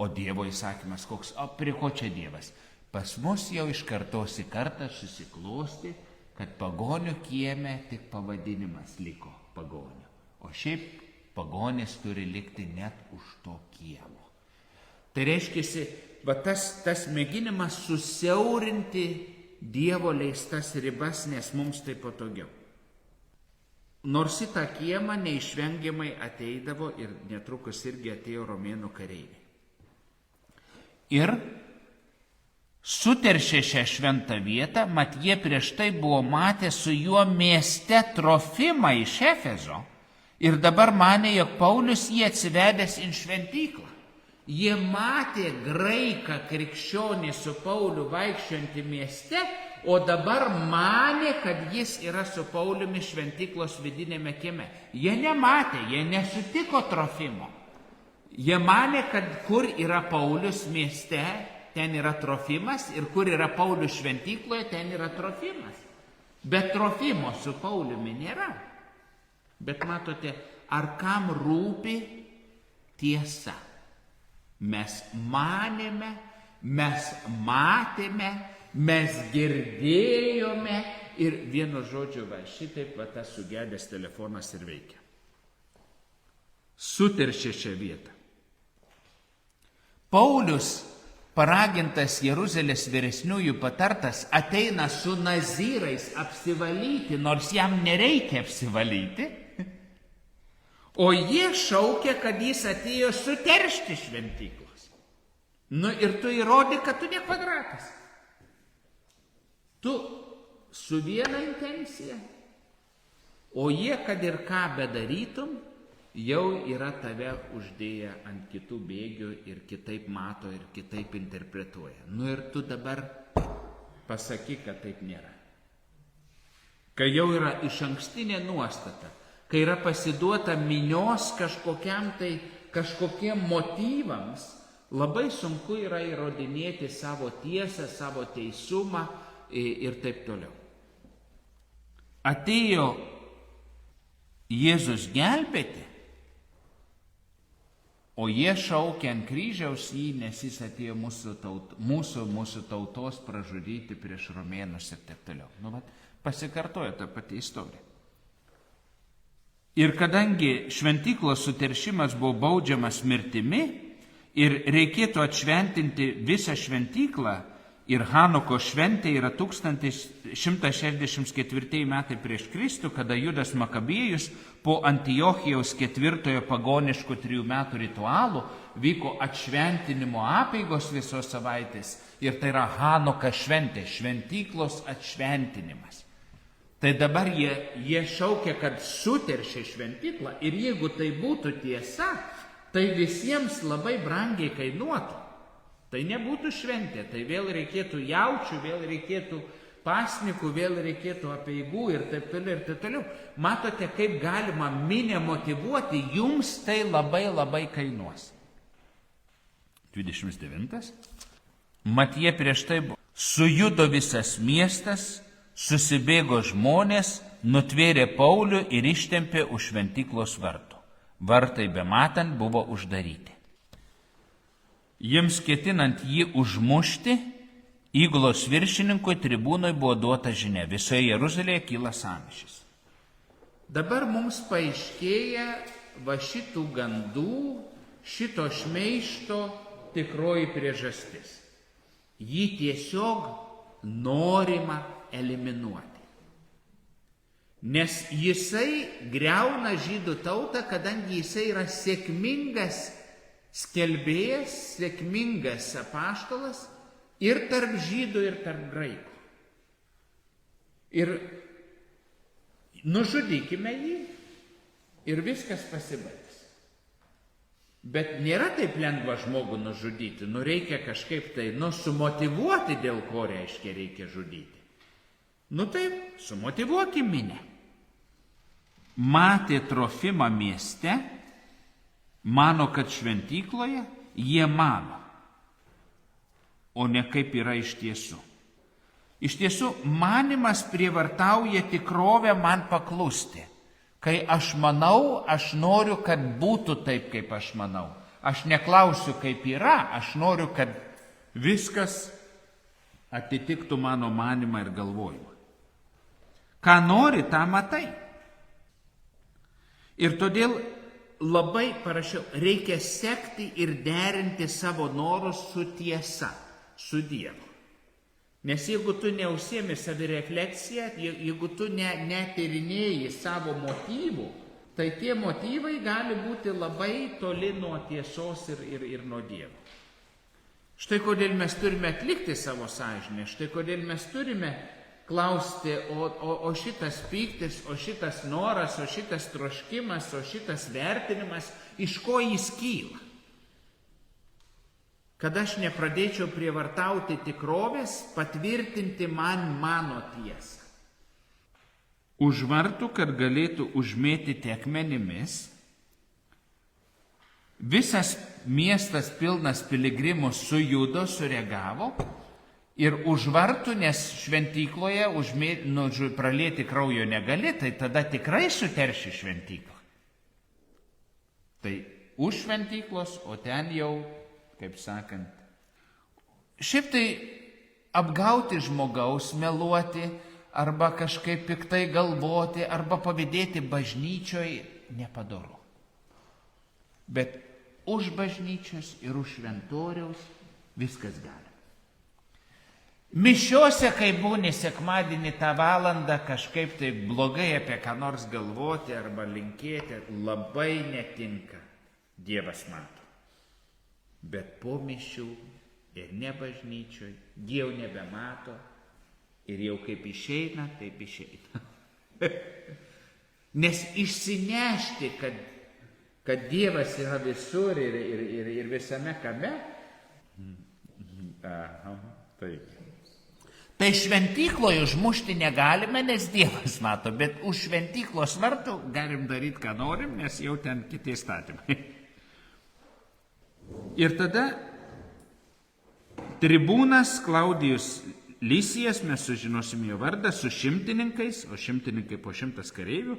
O Dievo įsakymas koks? O prie ko čia Dievas? Pas mus jau iš kartos į kartą susiklosti, kad pagonių kieme tik pavadinimas liko pagonių. O šiaip pagonis turi likti net už to kiemo. Tai reiškia, tas mėginimas susiaurinti Dievo leistas ribas, nes mums tai patogiau. Nors į tą kiemą neišvengiamai ateidavo ir netrukus irgi atėjo romėnų kareiviai. Ir suteršė šią šventą vietą, mat jie prieš tai buvo matę su juo mieste Trofimą iš Efezo ir dabar manė, jog Paulius jį atsivedęs į šventyklą. Jie matė graiką krikščionį su Pauliu vaikščiojantį mieste, o dabar manė, kad jis yra su Pauliumi šventyklos vidinėme kieme. Jie nematė, jie nesutiko Trofimo. Jie manė, kad kur yra Paulius mieste, ten yra Trofimas, ir kur yra Paulius šventykloje, ten yra Trofimas. Bet Trofimo su Pauliumi nėra. Bet matote, ar kam rūpi tiesa? Mes manėme, mes matėme, mes girdėjome ir vienu žodžiu, šitaip tas sugedęs telefonas ir veikia. Suteršė šią vietą. Paulius, paragintas Jeruzalės vyresniųjų patartas, ateina su nazyrais apsivalyti, nors jam nereikia apsivalyti, o jie šaukia, kad jis atėjo suteršti šventyklos. Ir tu įrodyk, kad tu ne kvadratas. Tu su viena intencija, o jie, kad ir ką bedarytum, jau yra tave uždėję ant kitų bėgių ir kitaip mato ir kitaip interpretuoja. Ir tu dabar pasakyk, kad taip nėra. Kai jau yra išankstinė nuostata, kai yra pasiduota minios kažkokiem motyvams, labai sunku yra įrodinėti savo tiesą, savo teisumą ir taip toliau. Atėjo Jėzus gelbėti, o jie šaukia ant kryžiaus jį, nes jis atėjo mūsų tautos pražudyti prieš romėnus ir taip toliau. Pasikartoja ta pati istorija. Ir kadangi šventyklos suteršimas buvo baudžiamas mirtimi ir reikėtų atšventinti visą šventyklą, ir Hanuko šventė yra 1164 metai prieš Kristų, kada Judas Makabėjus po Antiochijaus 4 pagoniškų 3 metų ritualų vyko atšventinimo apeigos visos savaitės. Ir tai yra Hanuka šventė, šventyklos atšventinimas. Tai dabar jie šaukia, kad suteršė šventyklą ir jeigu tai būtų tiesa, tai visiems labai brangiai kainuotų. Tai nebūtų šventė, tai vėl reikėtų jaučių, vėl reikėtų pasnikų, vėl reikėtų apeigų ir taip toliau ir taip toliau. Matote, kaip galima minę motyvuoti, jums tai labai kainuos. 29. Mat jie prieš tai buvo. Sujudo visas miestas, susibėgo žmonės, nutvėrė Paulių ir ištempė už šventyklos vartų. Vartai bematant buvo uždaryti. Jiems ketinant jį užmušti, įgulos viršininkui tribūnui buvo duota žinia. Visoje Jeruzalėje kyla sąmyšis. Dabar mums paaiškėja šitų gandų, šito šmeižto tikroji priežastis. Jį tiesiog norima eliminuoti. Nes jisai griauna žydų tautą, kadangi jisai yra sėkmingas skelbėjas, sėkmingas apaštalas ir tarp žydų, ir tarp graikų. Ir nužudykime jį ir viskas pasibaigs. Bet nėra taip lengva žmogų nužudyti, reikia kažkaip tai, sumotyvuoti, dėl ko reikia žudyti. Taip, sumotyvuokim minę. Matė Trofimą mieste, mano, kad šventykloje, jie mano, o ne kaip yra iš tiesų. Iš tiesų, manimas prievartauja tikrovę man paklusti. Kai aš manau, aš noriu, kad būtų taip, kaip aš manau. Aš neklausiu, kaip yra, aš noriu, kad viskas atitiktų mano manimą ir galvojimą. Ką nori, tą matai. Ir todėl labai parašiau, reikia sekti ir derinti savo norus su tiesa, su Dievu. Nes jeigu tu neužsiemi savirefleksiją, jeigu tu netyrinėji savo motyvų, tai tie motyvai gali būti labai toli nuo tiesos ir nuo Dievo. Štai kodėl mes turime atlikti savo sąžinę, štai kodėl mes turime klausti, o šitas pyktis, o šitas noras, o šitas troškimas, o šitas vertinimas, iš ko jis kyla? Kad aš nepradėčiau prievartauti tikrovės, patvirtinti man mano tiesą. Už vartų, kad galėtų užmėtyti akmenimis, visas miestas pilnas piligrimų sujudo, sureagavo ir už vartų, nes šventykloje pralieti kraujo negali, tai tada tikrai suterši šventyklą. Tai už šventyklos, o ten jau, kaip sakant, šiaip tai apgauti žmogaus, meluoti, arba kažkaip piktai galvoti, arba pavydėti bažnyčioje nepadoru. Bet už bažnyčios ir už šventoriaus viskas gali. Mišiose, kai būni sekmadienį tą valandą, kažkaip tai blogai apie ką nors galvoti arba linkėti, labai netinka. Dievas mato. Bet po mišių ir ne bažnyčioj, Dievo nebemato ir jau kaip išeina, taip išeina. Nes išsinešti, kad Dievas yra visur ir visame kame, tai šventykloje užmušti negalime, nes Dievas mato, bet už šventyklos vartų galim daryti, ką norim, nes jau ten kiti įstatymai. Ir tada tribūnas Klaudijus Lysijas, mes sužinosim jo vardą, su šimtininkais, o šimtininkai po 100 kareivių,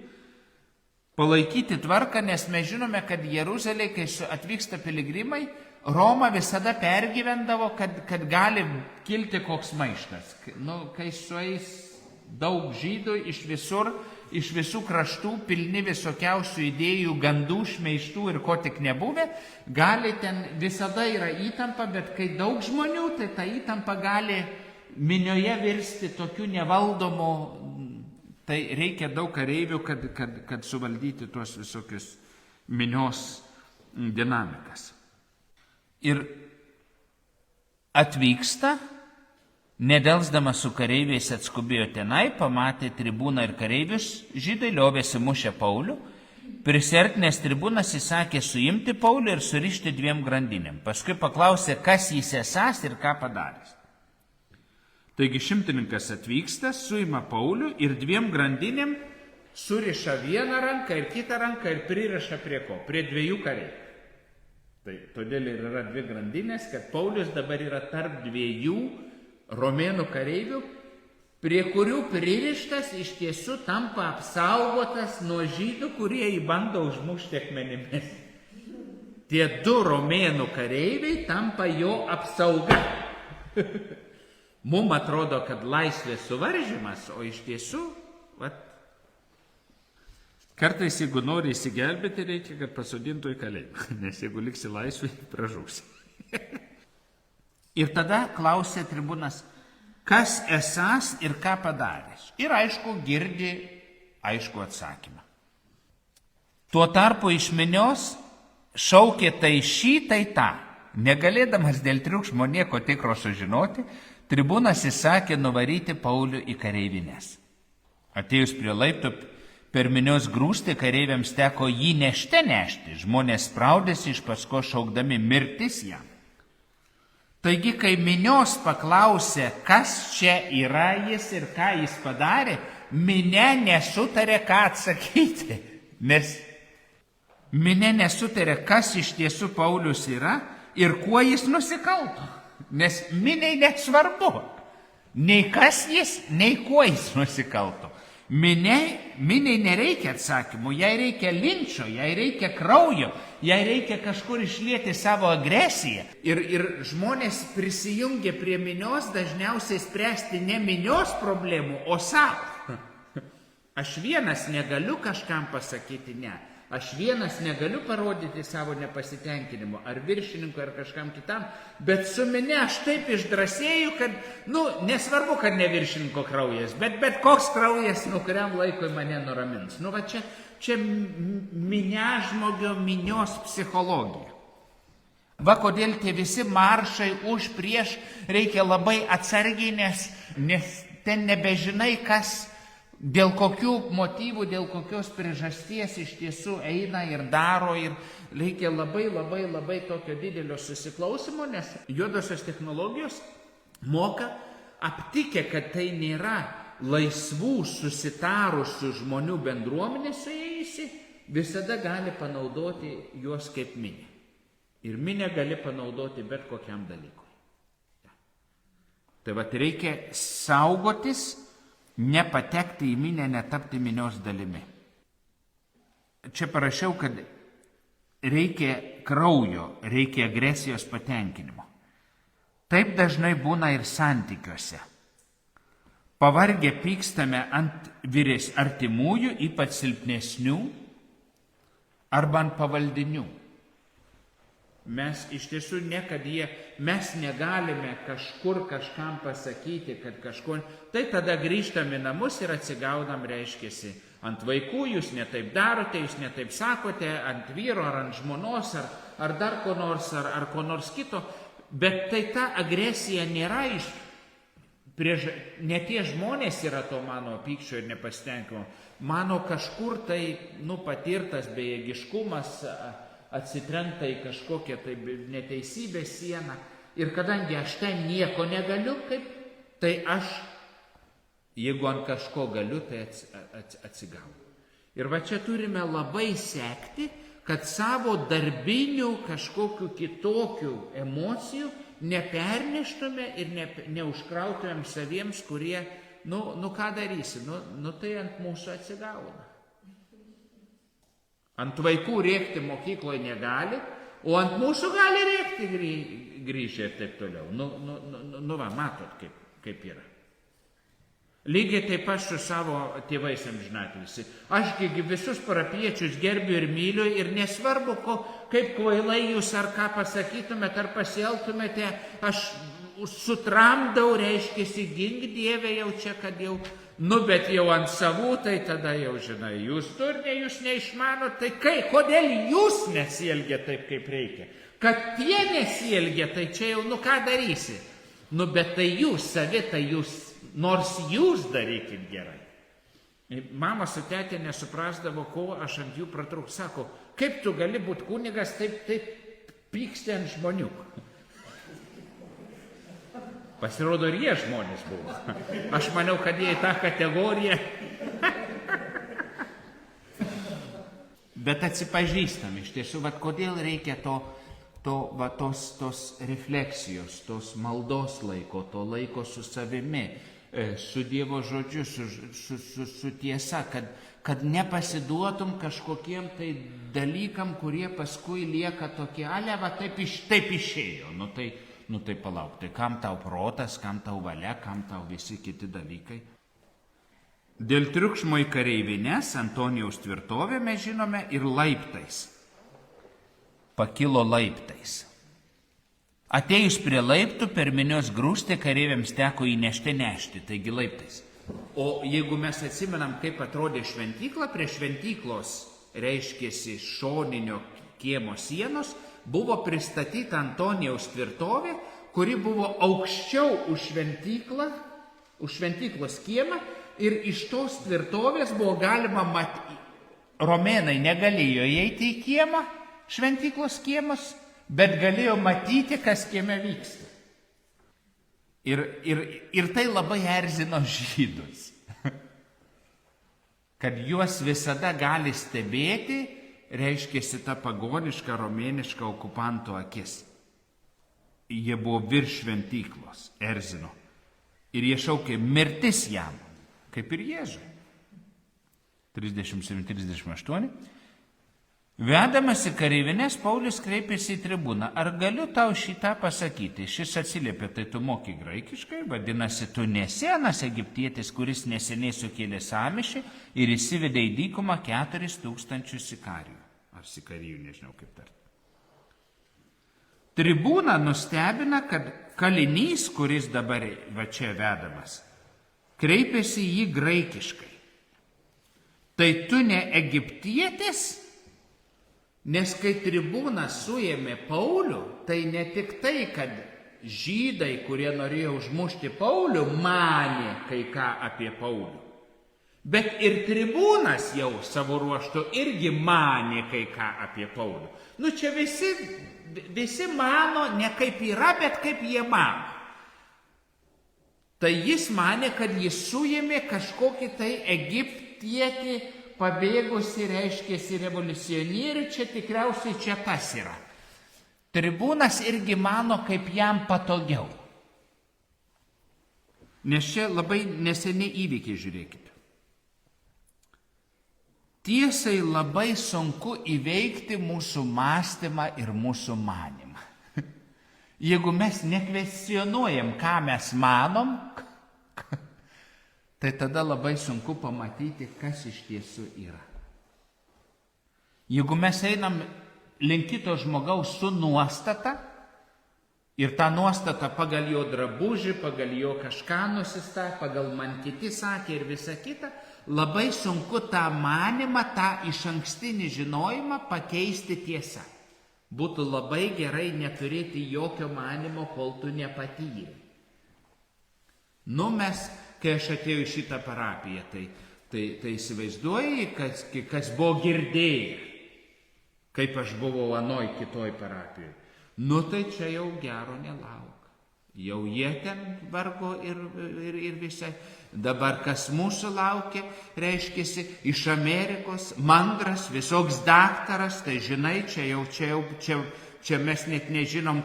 palaikyti tvarką, nes mes žinome, kad Jeruzalėje, kai atvyksta piligrimai, Roma visada pergyvendavo, kad gali kilti koks maištas. Kai sueis daug žydų iš visų kraštų, pilni visokiausių idėjų, gandų, šmeižtų ir ko tik nebuvę, gali ten visada yra įtampa, bet kai daug žmonių, tai ta įtampa gali minioje virsti tokiu nevaldomu, tai reikia daug kareivių, kad suvaldyti tuos visokius minios dinamikas. Ir atvyksta, nedelsdamas su kareiviais atskubėjo tenai, pamatė tribūną ir kareivius, žydai liovėsi mušę Paulių, prisertinės tribūnas įsakė suimti Paulių ir surišti 2 grandinėm. Paskui paklausė, kas jis esąs ir ką padaręs. Taigi šimtininkas atvyksta, suima Paulių ir 2 grandinėm suriša vieną ranką ir kitą ranką ir pririša prie ko? Prie 2 kareivių. Tai todėl ir yra 2 grandinės, kad Paulius dabar yra tarp 2 romėnų kareivių, prie kurių pririštas iš tiesų tampa apsaugotas nuo žydų, kurie jį bando užmušti akmenimis. Tie 2 romėnų kareiviai tampa jo apsauga. Mums atrodo, kad laisvės suvaržymas, o iš tiesų, kartais, jeigu nori įsigelbėti, reikia, kad pasodintų į kalėjimą, nes jeigu liksi laisvai, pražūsi. Ir tada klausė tribūnas, kas esąs ir ką padaręs. Ir aišku, girdi aišku atsakymą. Tuo tarpu iš minios šaukė tai šį, tai tą. Negalėdamas dėl triukšmo nieko tikro sužinoti, tribūnas įsakė nuvaryti Paulių į kareivinės. Atėjus prie laiptų per minios grūstį, kareiviams teko jį nešte nešti. Žmonės spraudėsi iš paskos šaukdami mirtis jam. Taigi, kai minios paklausė, kas čia yra jis ir ką jis padarė, minia nesutarė, ką atsakyti. Nes minia nesutarė, kas iš tiesų Paulius yra ir kuo jis nusikalto. Nes miniai nesvarbu, nei kas jis, nei kuo jis nusikalto. Miniai nereikia atsakymų, jai reikia linčo, jai reikia kraujo, jai reikia kažkur išlieti savo agresiją. Ir žmonės prisijungia prie minios dažniausiai spręsti ne minios problemų, o savo. Aš vienas negaliu kažkam pasakyti ne. Aš vienas negaliu parodyti savo nepasitenkinimo, ar viršininkui, ar kažkam kitam, bet su minia aš taip išdrąsėju, kad, nesvarbu, kad ne viršininko kraujas, bet koks kraujas, kuriam laikui mane nuramins. Čia miniažmogio minios psichologija. Va kodėl tie visi maršai už prieš reikia labai atsargiai, nes ten nebežinai, kas dėl kokių motyvų, dėl kokios priežasties iš tiesų eina ir daro, ir reikia labai tokio didelio susiklausimo, nes juodosios technologijos moka aptikę, kad tai nėra laisvų susitarusių žmonių bendruomenė suėjusi, visada gali panaudoti juos kaip minę. Ir minę gali panaudoti bet kokiam dalykui. Tai vat reikia saugotis, nepatekti į minę, netapti minios dalimi. Čia parašiau, kad reikia kraujo, reikia agresijos patenkinimo. Taip dažnai būna ir santykiuose. Pavargę pykstame ant artimųjų, ypač silpnesnių, arba ant pavaldinių. Mes iš tiesų mes negalime kažkur kažkam pasakyti, kad kažkur, tai tada grįžtame į namus ir atsigaunam, reiškiasi, ant vaikų, jūs netaip darote, jūs netaip sakote, ant vyro ar ant žmonos, ar dar ko nors, ar ko nors kito, bet tai ta agresija nėra ne tie žmonės yra to mano pykčio ir nepasitenkimo, mano kažkur tai, patirtas bejėgiškumas, atsitrenta į kažkokią tai neteisybės sieną. Ir kadangi aš ten nieko negaliu, tai aš, jeigu ant kažko galiu, tai atsigaunu. Ir va čia turime labai sekti, kad savo darbinių kažkokių kitokių emocijų neperneštume ir neužkrautumėm saviems, kurie, ką darysi, tai ant mūsų atsigauna. Ant vaikų rėkti mokykloje negali, o ant mūsų gali rėkti grįžę ir taip toliau. Matot, kaip yra. Lygiai taip aš su savo tėvais amžinatilsį. Ašgi visus parapiečius gerbiu ir myliu ir nesvarbu, kaip kvailai jūs ar ką pasakytumėte ar pasielgtumėte, aš sutramdau, reiškiasi, gink Dieve jau čia, kad jau, bet jau ant savų, tai tada jau žinai, jūs durnė, jūs neišmanot, tai kodėl jūs nesielgia taip, kaip reikia? Kad tie nesielgia, tai čia jau, ką darysi? Bet tai jūs, tai jūs, nors jūs darykit gerai. Mama su tetė nesuprasdavo, ko aš ant jų pratrūk. Sako, kaip tu gali būti kunigas, taip pyksti ant žmonių. Pasirodo, ir jie žmonės buvo. Aš maniau, kad jie į tą kategoriją. Bet atsipažįstam iš tiesų, kodėl reikia tos refleksijos, tos maldos laiko, to laiko su savimi, su Dievo žodžiu, su tiesa, kad nepasiduotum kažkokiem tai dalykam, kurie paskui lieka tokie, taip išėjo. Tai palauk, tai kam tau protas, kam tau valia, kam tau visi kiti dalykai. Dėl triukšmo į kareivines Antonijaus tvirtovę mes žinome ir laiptais. Pakilo laiptais. Atėjus prie laiptų per minios grūstį kareiviams teko įnešti, taigi laiptais. O jeigu mes atsimenam, kaip atrodė šventykla, prie šventyklos reiškėsi šoninio kiemo sienos, buvo pristatyta Antonijaus tvirtovė, kuri buvo aukščiau už šventyklos kiemą ir iš tos tvirtovės buvo galima matyti. Romėnai negalėjo įeiti į kiemą, šventyklos kiemus, bet galėjo matyti, kas kieme vyksta. Ir tai labai erzino žydus, kad juos visada gali stebėti, reiškėsi ta pagoniška romėniška okupanto akis. Jie buvo virš šventyklos, erzino. Ir jie šaukė mirtis jam, kaip ir Jėzui. 37-38. Vedamas į kareivines, Paulius kreipėsi į tribūną. Ar galiu tau šitą pasakyti? Šis atsiliepė, tai tu moki graikiškai, vadinasi, tu nesi anas egiptietis, kuris neseniai sukėlė sąmyšį ir įsivedė į dykumą 4000 sikarijų. Ar sikarijų, nežinau kaip tarti. Tribūna nustebina, kad kalinys, kuris dabar va čia vedamas, kreipėsi į jį graikiškai. Tai tu ne egiptietis? Nes kai tribūnas suėmė Paulių, tai ne tik tai, kad žydai, kurie norėjo užmušti Paulių, manė kai ką apie Paulių, bet ir tribūnas jau savo ruožtu irgi manė kai ką apie Paulių. Čia visi mano ne kaip yra, bet kaip jie mano. Tai jis manė, kad jis suėmė kažkokį tai egiptietį, pabėgusi, reiškėsi revoliucionierių, čia tikriausiai čia tas yra. Tribūnas irgi mano, kaip jam patogiau. Nes čia labai neseniai įvykiai, žiūrėkite. Tiesai labai sunku įveikti mūsų mąstymą ir mūsų manimą. Jeigu mes nekvestionuojam, ką mes manom, tai tada labai sunku pamatyti, kas iš tiesų yra. Jeigu mes einam link kito žmogaus su nuostata, ir tą nuostatą pagal jo drabužį, pagal jo kažką nusistatė, pagal man kiti sakė ir visa kita, labai sunku tą manimą, tą išankstinį žinojimą pakeisti tiesą. Būtų labai gerai neturėti jokio manimo, kol tu nepatyrė. Mes, kai aš atėjau į šitą parapiją, tai įsivaizduoji, kas buvo girdėję, kaip aš buvau anoj kitoj parapijoje. Tai čia jau gero nelauk. Jau jie ten vargo ir visai. Dabar kas mūsų laukia, reiškiasi, iš Amerikos, mandras, visoks daktaras, tai žinai, čia mes net nežinom,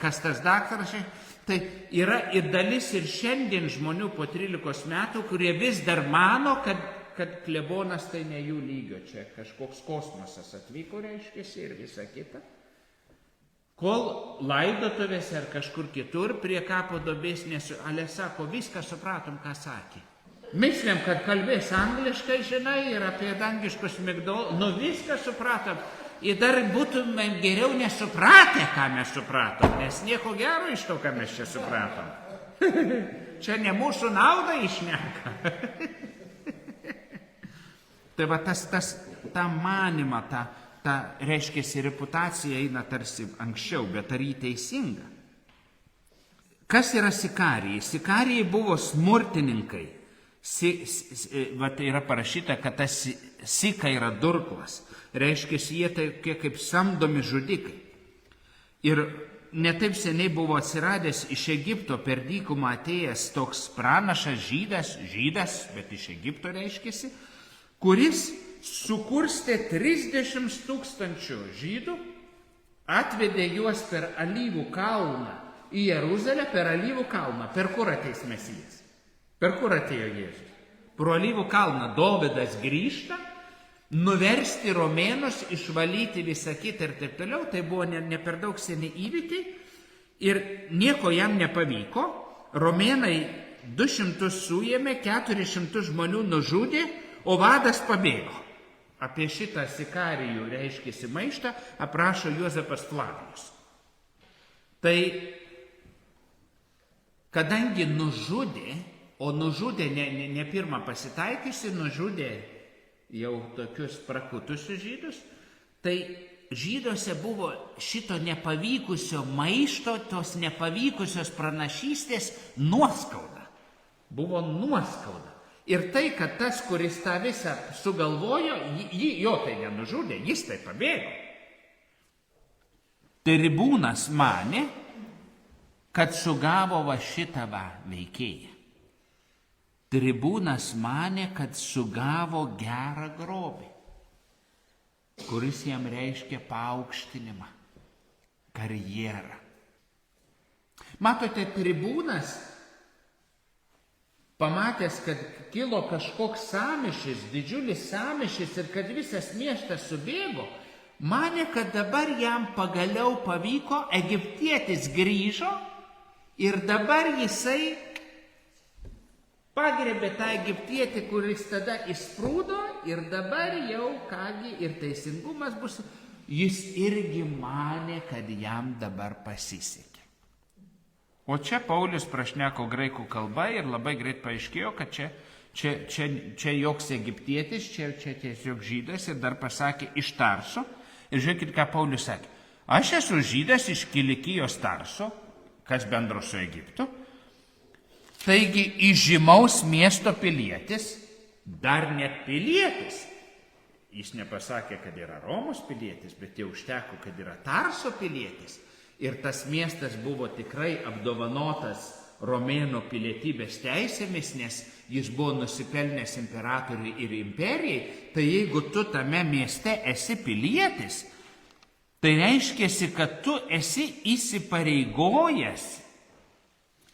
kas tas daktaras. Tai yra ir dalis ir šiandien žmonių po 13 metų, kurie vis dar mano, kad klebonas tai ne jų lygio, čia kažkoks kosmosas atvyko, reiškiasi, ir visa kita. Kol laidotuvėse ar kažkur kitur prie kapo duobės ale sako, viską supratom, ką sakė. Myslėm, kad kalbės angliškai, žinai, ir apie dangiškus migdolus, viską supratom. Ir dar būtume geriau nesupratę, ką mes supratom, nes nieko gero iš to, ką mes čia supratom. Čia ne mūsų naudą išneka. Tai va tą manimą, ta reiškiasi reputacija eina tarsi anksčiau, bet ar jį teisinga? Kas yra sikarijai? Sikarijai buvo smurtininkai. Tai yra parašyta, kad tas sika yra durklas. Reiškiasi, jie tokie kaip samdomi žudikai. Ir netaip seniai buvo atsiradęs iš Egipto per dykumą atėjęs toks pranašas žydas, bet iš Egipto reiškiasi, kuris sukurstė 30 000 žydų, atvedė juos per Alyvų kalną į Jeruzalę, per Alyvų kalną. Per kur ateis Mesijas? Per kur atėjo Jėzus? Pro Alyvų kalną Dovydas grįžta, nuversti romėnus, išvalyti visą kitą ir taip toliau. Tai buvo ne per daug seni įvykiai ir nieko jam nepavyko. Romėnai 200 suėmė, 400 žmonių nužudė, o vadas pabėgo. Apie šitą sikarijų, reiškiasi, maištą aprašo Juozapas Flavijus. Tai kadangi nužudė, o nužudė ne pirmą pasitaikiusi, nužudė jau tokius prakutusius žydus, tai žyduose buvo šito nepavykusio maišto, tos nepavykusios pranašystės nuoskauda. Buvo nuoskauda. Ir tai, kad tas, kuris tą visą sugalvojo, jo tai nenužudė, jis tai pabėgo. Tribūnas manė, kad sugavo va šitą veikėją. Tribūnas manė, kad sugavo gerą grobį, kuris jam reiškia paaukštinimą, karjerą. Matote, tribūnas, pamatęs, kad kilo kažkoks sąmyšis, didžiulis sąmyšis ir kad visas miestas subėgo, manė, kad dabar jam pagaliau pavyko, egiptietis grįžo ir dabar jisai pagrebė tą egiptietį, kuris tada įsprūdo ir dabar jau kągi ir teisingumas bus. Jis irgi manė, kad jam dabar pasisekė. O čia Paulius prašneko graikų kalba ir labai greit paaiškėjo, kad čia joks egiptietis, čia tiesiog žydas ir dar pasakė iš Tarso. Ir žiūrėkit, ką Paulius sakė. Aš esu žydas iš Kilikijos Tarso, kas bendro su Egiptu. Taigi įžymaus miesto pilietis, dar net pilietis. Jis nepasakė, kad yra Romos pilietis, bet jau užteko, kad yra Tarso pilietis. Ir tas miestas buvo tikrai apdovanotas romėnų pilietybės teisėmis, nes jis buvo nusipelnęs imperatoriui ir imperijai. Tai jeigu tu tame mieste esi pilietis, tai reiškia, kad tu esi įsipareigojęs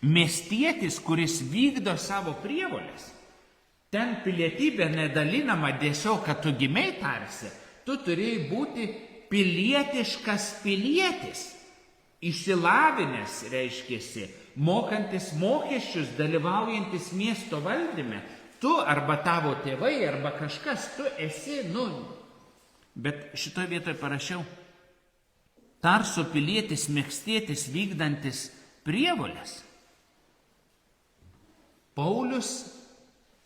miestietis, kuris vykdo savo prievolės. Ten pilietybė nedalinama tiesiog, kad tu gimei tarsi. Tu turėjai būti pilietiškas pilietis. Išsilavinęs, reiškėsi, mokantis mokesčius, dalyvaujantis miesto valdyme. Tu arba tavo tėvai, arba kažkas, tu esi, Bet šitoje vietoje parašiau, Tarso pilietis, miestietis vykdantis prievolės. Paulius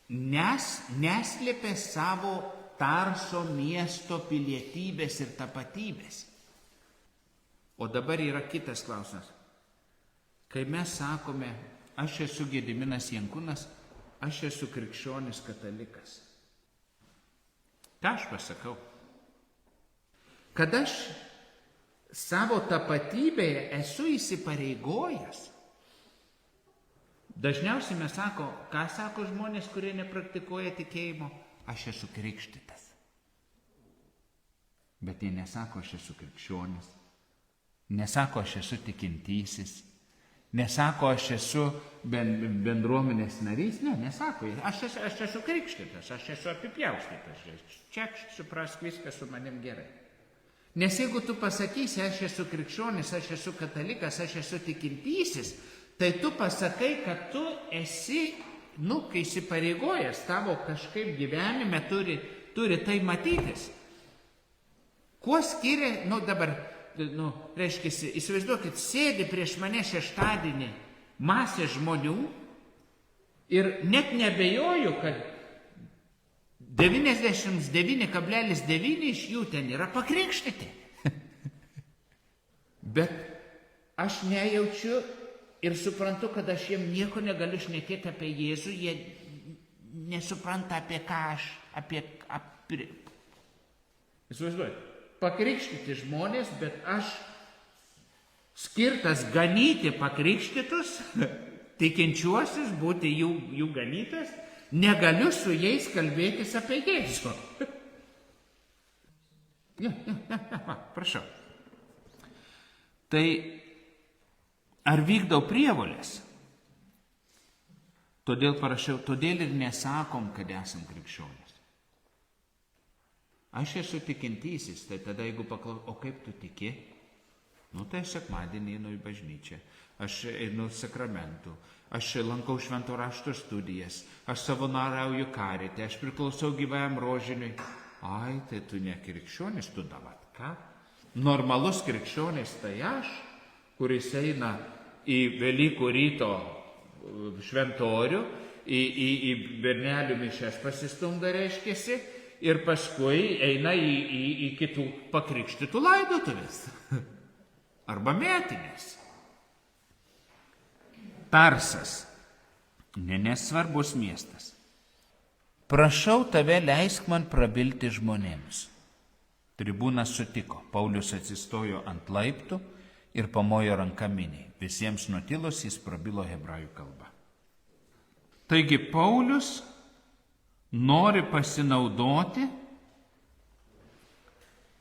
neslėpė savo Tarso miesto pilietybės ir tapatybės. O dabar yra kitas klausimas. Kai mes sakome, aš esu Gediminas Jankūnas, aš esu krikščionis katalikas. Ką aš pasakau? Kad aš savo tapatybėje esu įsipareigojęs. Dažniausiai mes ką sako žmonės, kurie nepraktikuoja tikėjimo? Aš esu krikštytas. Bet jie nesako, aš esu krikščionis. Nesako, aš esu tikintysis. Nesako, aš esu bendruomenės narys. Ne, nesako. Aš esu krikštytas, aš esu apipjaustytas. Čia suprask, viskas su manim gerai. Nes jeigu tu pasakysi, aš esu krikščionis, aš esu katalikas, aš esu tikintysis, tai tu pasakai, kad tu esi, kai įsipareigojęs, tavo kažkaip gyvenime turi tai matytis. Kuo skiria, dabar, reiškia, įsivaizduokit, sėdi prieš mane šeštadienį masė žmonių ir net nebejoju, kad 99,9 iš jų ten yra pakrikštyti. Bet aš nejaučiu ir suprantu, kad aš jiem nieko negaliu šnekėti apie Jėzų, jie nesupranta apie ką aš, Įsivaizduoju, pakrikštyti žmonės, bet aš skirtas ganyti pakrikštytus, tikinčiuosius, būti jų ganytas, negaliu su jais kalbėtis apie Jėzų. Prašau. Tai ar vykdau prievolės? Todėl parašiau, todėl ir nesakom, kad esam krikščionys. Aš esu tikintysis, tai tada jeigu paklausau, o kaip tu tiki? Tai sekmadienį einu į bažnyčią, aš einu sakramentų, aš lankau švento rašto studijas, aš savanoriauju karite, aš priklausau gyvajam rožiniui. Ai, tai tu ne krikščionis, tu davat ką? Normalus krikščionis tai aš, kuris eina į Velykų ryto šventorių, į bernelių mišias pasistumda, reiškiasi, ir paskui eina į kitų pakrikštytų laidotuvės. Arba metinės. Tarsas. Nesvarbus miestas. Prašau tave, leisk man prabilti žmonėms. Tribūnas sutiko. Paulius atsistojo ant laiptų ir pamojo ranką miniai. Visiems nutilus jis prabilo hebrajų kalba. Taigi Paulius nori pasinaudoti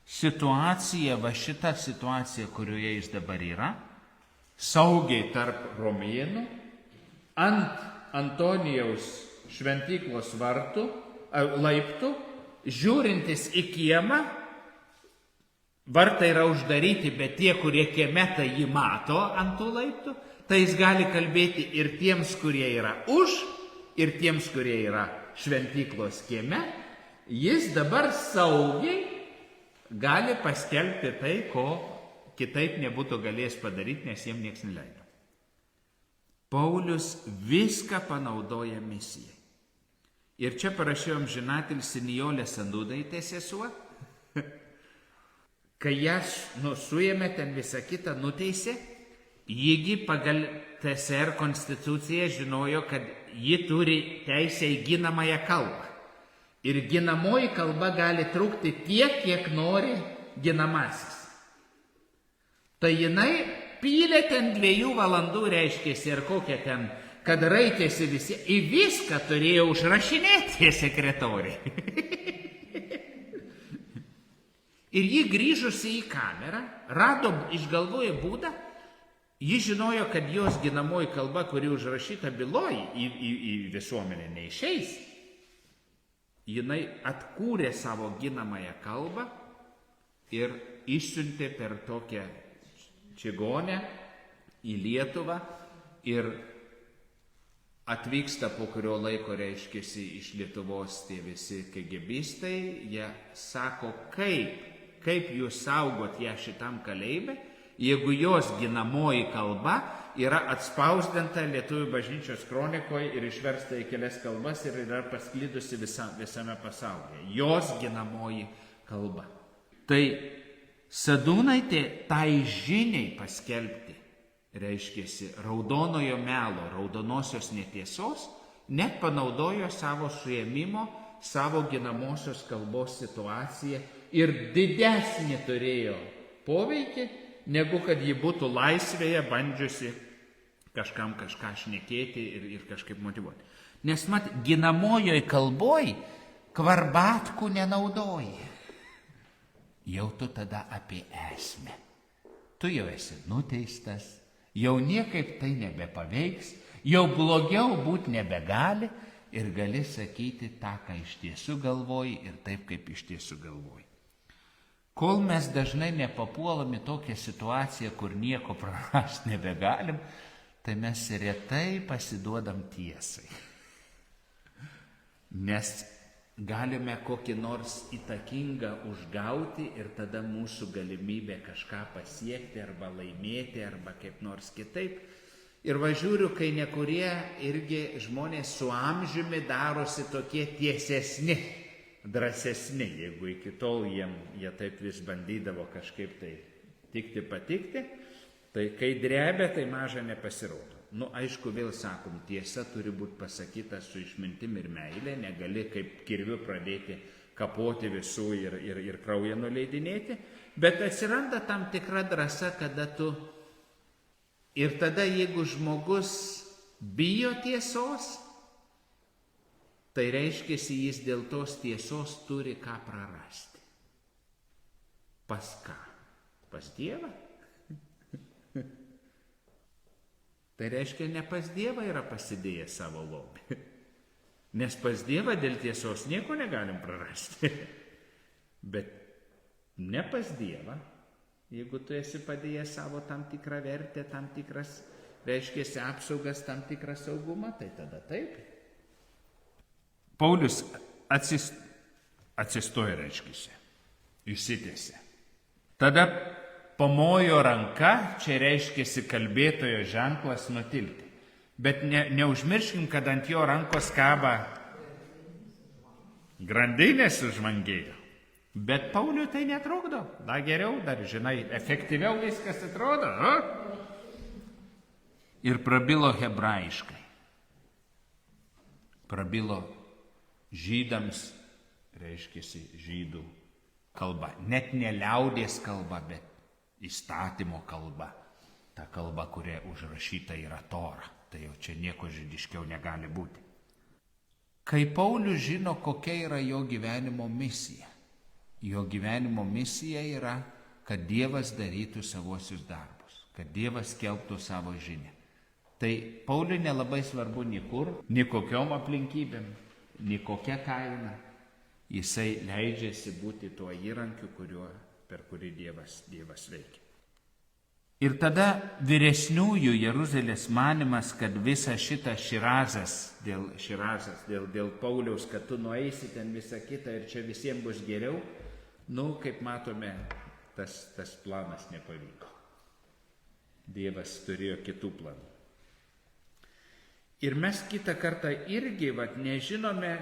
situacija, šita situacija, kurioje jis dabar yra, saugiai tarp romėnų, ant Antonijaus šventyklos laiptų, žiūrintis į kiemą, vartai yra uždaryti, bet tie, kurie kieme, tai jį mato ant tų laiptų, tai jis gali kalbėti ir tiems, kurie yra už, ir tiems, kurie yra šventyklos kieme. Jis dabar saugiai gali paskelbti tai, ko kitaip nebūtų galėjęs padaryti, nes jiems nieks neleido. Paulius viską panaudoja misijai. Ir čia parašiau amžinatilsį Nijolė Sandudaitė sesuo, kai jas suėmė, ten visą kitą nuteisė, jįgi pagal TSR konstituciją žinojo, kad ji turi teisę į ginamąją kalbą. Ir ginamoji kalba gali trukti tiek, kiek nori ginamasis. Tai jinai pylė ten 2 valandų, reiškėsi, ir kokia ten, kad raitėsi visi, į viską turėjo užrašinėti sekretoriai. Ir ji grįžusi į kamerą, išgalvojo būdą, Ji žinojo, kad jos ginamoji kalba, kuri užrašyta byloj, į visuomenę neišeis. Jinai atkūrė savo ginamąją kalbą ir išsiuntė per tokią čigonę į Lietuvą ir atvyksta po kurio laiko, reiškiasi, iš Lietuvos tie visi KGBistai. Jie sako, kaip jūs saugot ją šitam kalėjime, jeigu jos ginamoji kalba yra atspausdinta Lietuvių bažnyčios kronikoje ir išversta į kelias kalbas ir yra pasklidusi visame pasaulyje. Jos ginamoji kalba. Tai Sadūnaitė tai žiniai paskelbti, reiškiasi, raudonojo melo, raudonosios netiesos, net panaudojo savo suėmimo, savo ginamosios kalbos situaciją ir didesnį turėjo poveikį, negu kad ji būtų laisvėje bandžiusi kažkam kažką šnekėti ir kažkaip motyvuoti. Nes ginamojoj kalboj kvarbatkų nenaudoji. Jau tu tada apie esmę. Tu jau esi nuteistas, jau niekaip tai nebepaveiks, jau blogiau būti nebegali ir gali sakyti tą, ką iš tiesų galvoji ir taip, kaip iš tiesų galvoji. Kol mes dažnai nepapuolam į tokią situaciją, kur nieko prarasti nebegalim, tai mes retai pasiduodam tiesai. Nes galime kokį nors įtakingą užgauti ir tada mūsų galimybė kažką pasiekti arba laimėti arba kaip nors kitaip. Ir važiūriu, kai nekurie irgi žmonės su amžiumi darosi tokie tiesesni, drąsesni, jeigu iki tol jie taip vis bandydavo kažkaip tai tikti, patikti, tai kai drebia, tai maža nepasirodo. Aišku, vėl sakom, tiesa turi būti pasakyta su išmintim ir meilė, negali kaip kirviu pradėti kapoti visų ir kraują nuleidinėti, bet atsiranda tam tikra drąsa, kada tu ir tada, jeigu žmogus bijo tiesos, tai reiškia, jis dėl tos tiesos turi ką prarasti. Pas ką? Pas Dievą? Tai reiškia, ne pas Dievą yra pasidėjęs savo lobį. Nes pas Dievą dėl tiesos nieko negalim prarasti. Bet ne pas Dievą, jeigu tu esi padėjęs savo tam tikrą vertę, tam tikras, reiškia, apsaugas, tam tikrą saugumą, tai tada taip. Paulius atsistoja, reiškia, išsitiesė. Tada pamojo ranka, čia reiškia kalbėtojo ženklas nutilti. Bet neužmirškim, kad ant jo rankos kaba grandinės sužvangėjo. Bet Pauliui tai netrukdo. Da geriau, dar žinai, efektyviau viskas atrodo. Ir prabilo hebrajiškai. Prabilo žydams, reiškia, žydų kalba. Net ne liaudies kalba, bet įstatymo kalba. Ta kalba, kuria užrašyta yra Tora. Tai jau čia nieko žydiškiau negali būti. Kai Paulius žino, kokia yra jo gyvenimo misija. Jo gyvenimo misija yra, kad Dievas darytų savosius darbus. Kad Dievas skelbtų savo žinią. Tai Pauliui nelabai svarbu niekur, nei kokiom aplinkybėm, nei kokia kaina. Jisai leidžiasi būti tuo įrankiu, per kurį Dievas veikia. Ir tada vyresniųjų Jeruzalės manimas, kad visa šita širazas dėl Pauliaus, kad tu nueisi ten visą kitą ir čia visiems bus geriau, kaip matome, tas planas nepavyko. Dievas turėjo kitų planų. Ir mes kitą kartą irgi nežinome,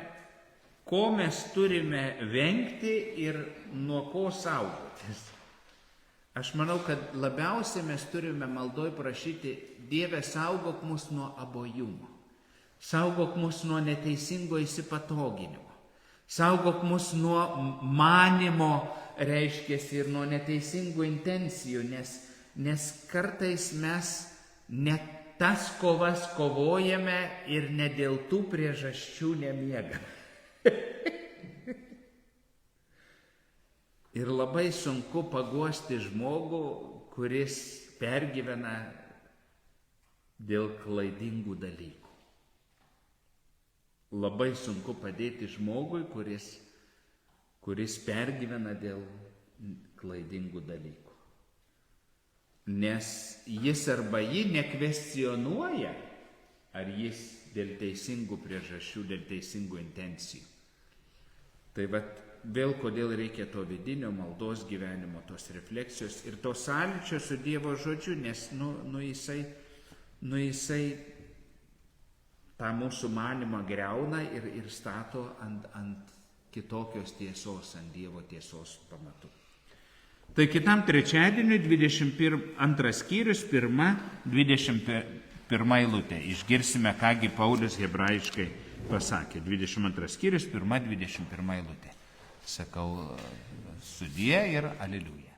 ko mes turime vengti ir nuo ko saugotis. Aš manau, kad labiausiai mes turime maldoj prašyti, Dieve, saugok mus nuo abuojumo, saugok mus nuo neteisingo įsipatoginimo, saugok mus nuo manimo, reiškia, ir nuo neteisingų intencijų, nes kartais mes net tas kovas kovojame ir ne dėl tų priežasčių nemiegame. Ir labai sunku paguosti žmogų, kuris pergyvena dėl klaidingų dalykų. Labai sunku padėti žmogui, kuris pergyvena dėl klaidingų dalykų. Nes jis arba ji nekvestionuoja, ar jis dėl teisingų priežasčių, dėl teisingų intencijų. Tai vėl kodėl reikia to vidinio maldos gyvenimo, tos refleksijos ir to sąlyčio su Dievo žodžiu, nes jisai tą mūsų manymą greuna ir stato ant kitokios tiesos, ant Dievo tiesos pamatų. Tai kitam trečiadieniu 22 skyrius, 21 eilutė. Išgirsime, kągi Paulius hebrajiškai pasakė. 22 skyrius, 1-21 eilutė. Sakau sudie ir aleliuja.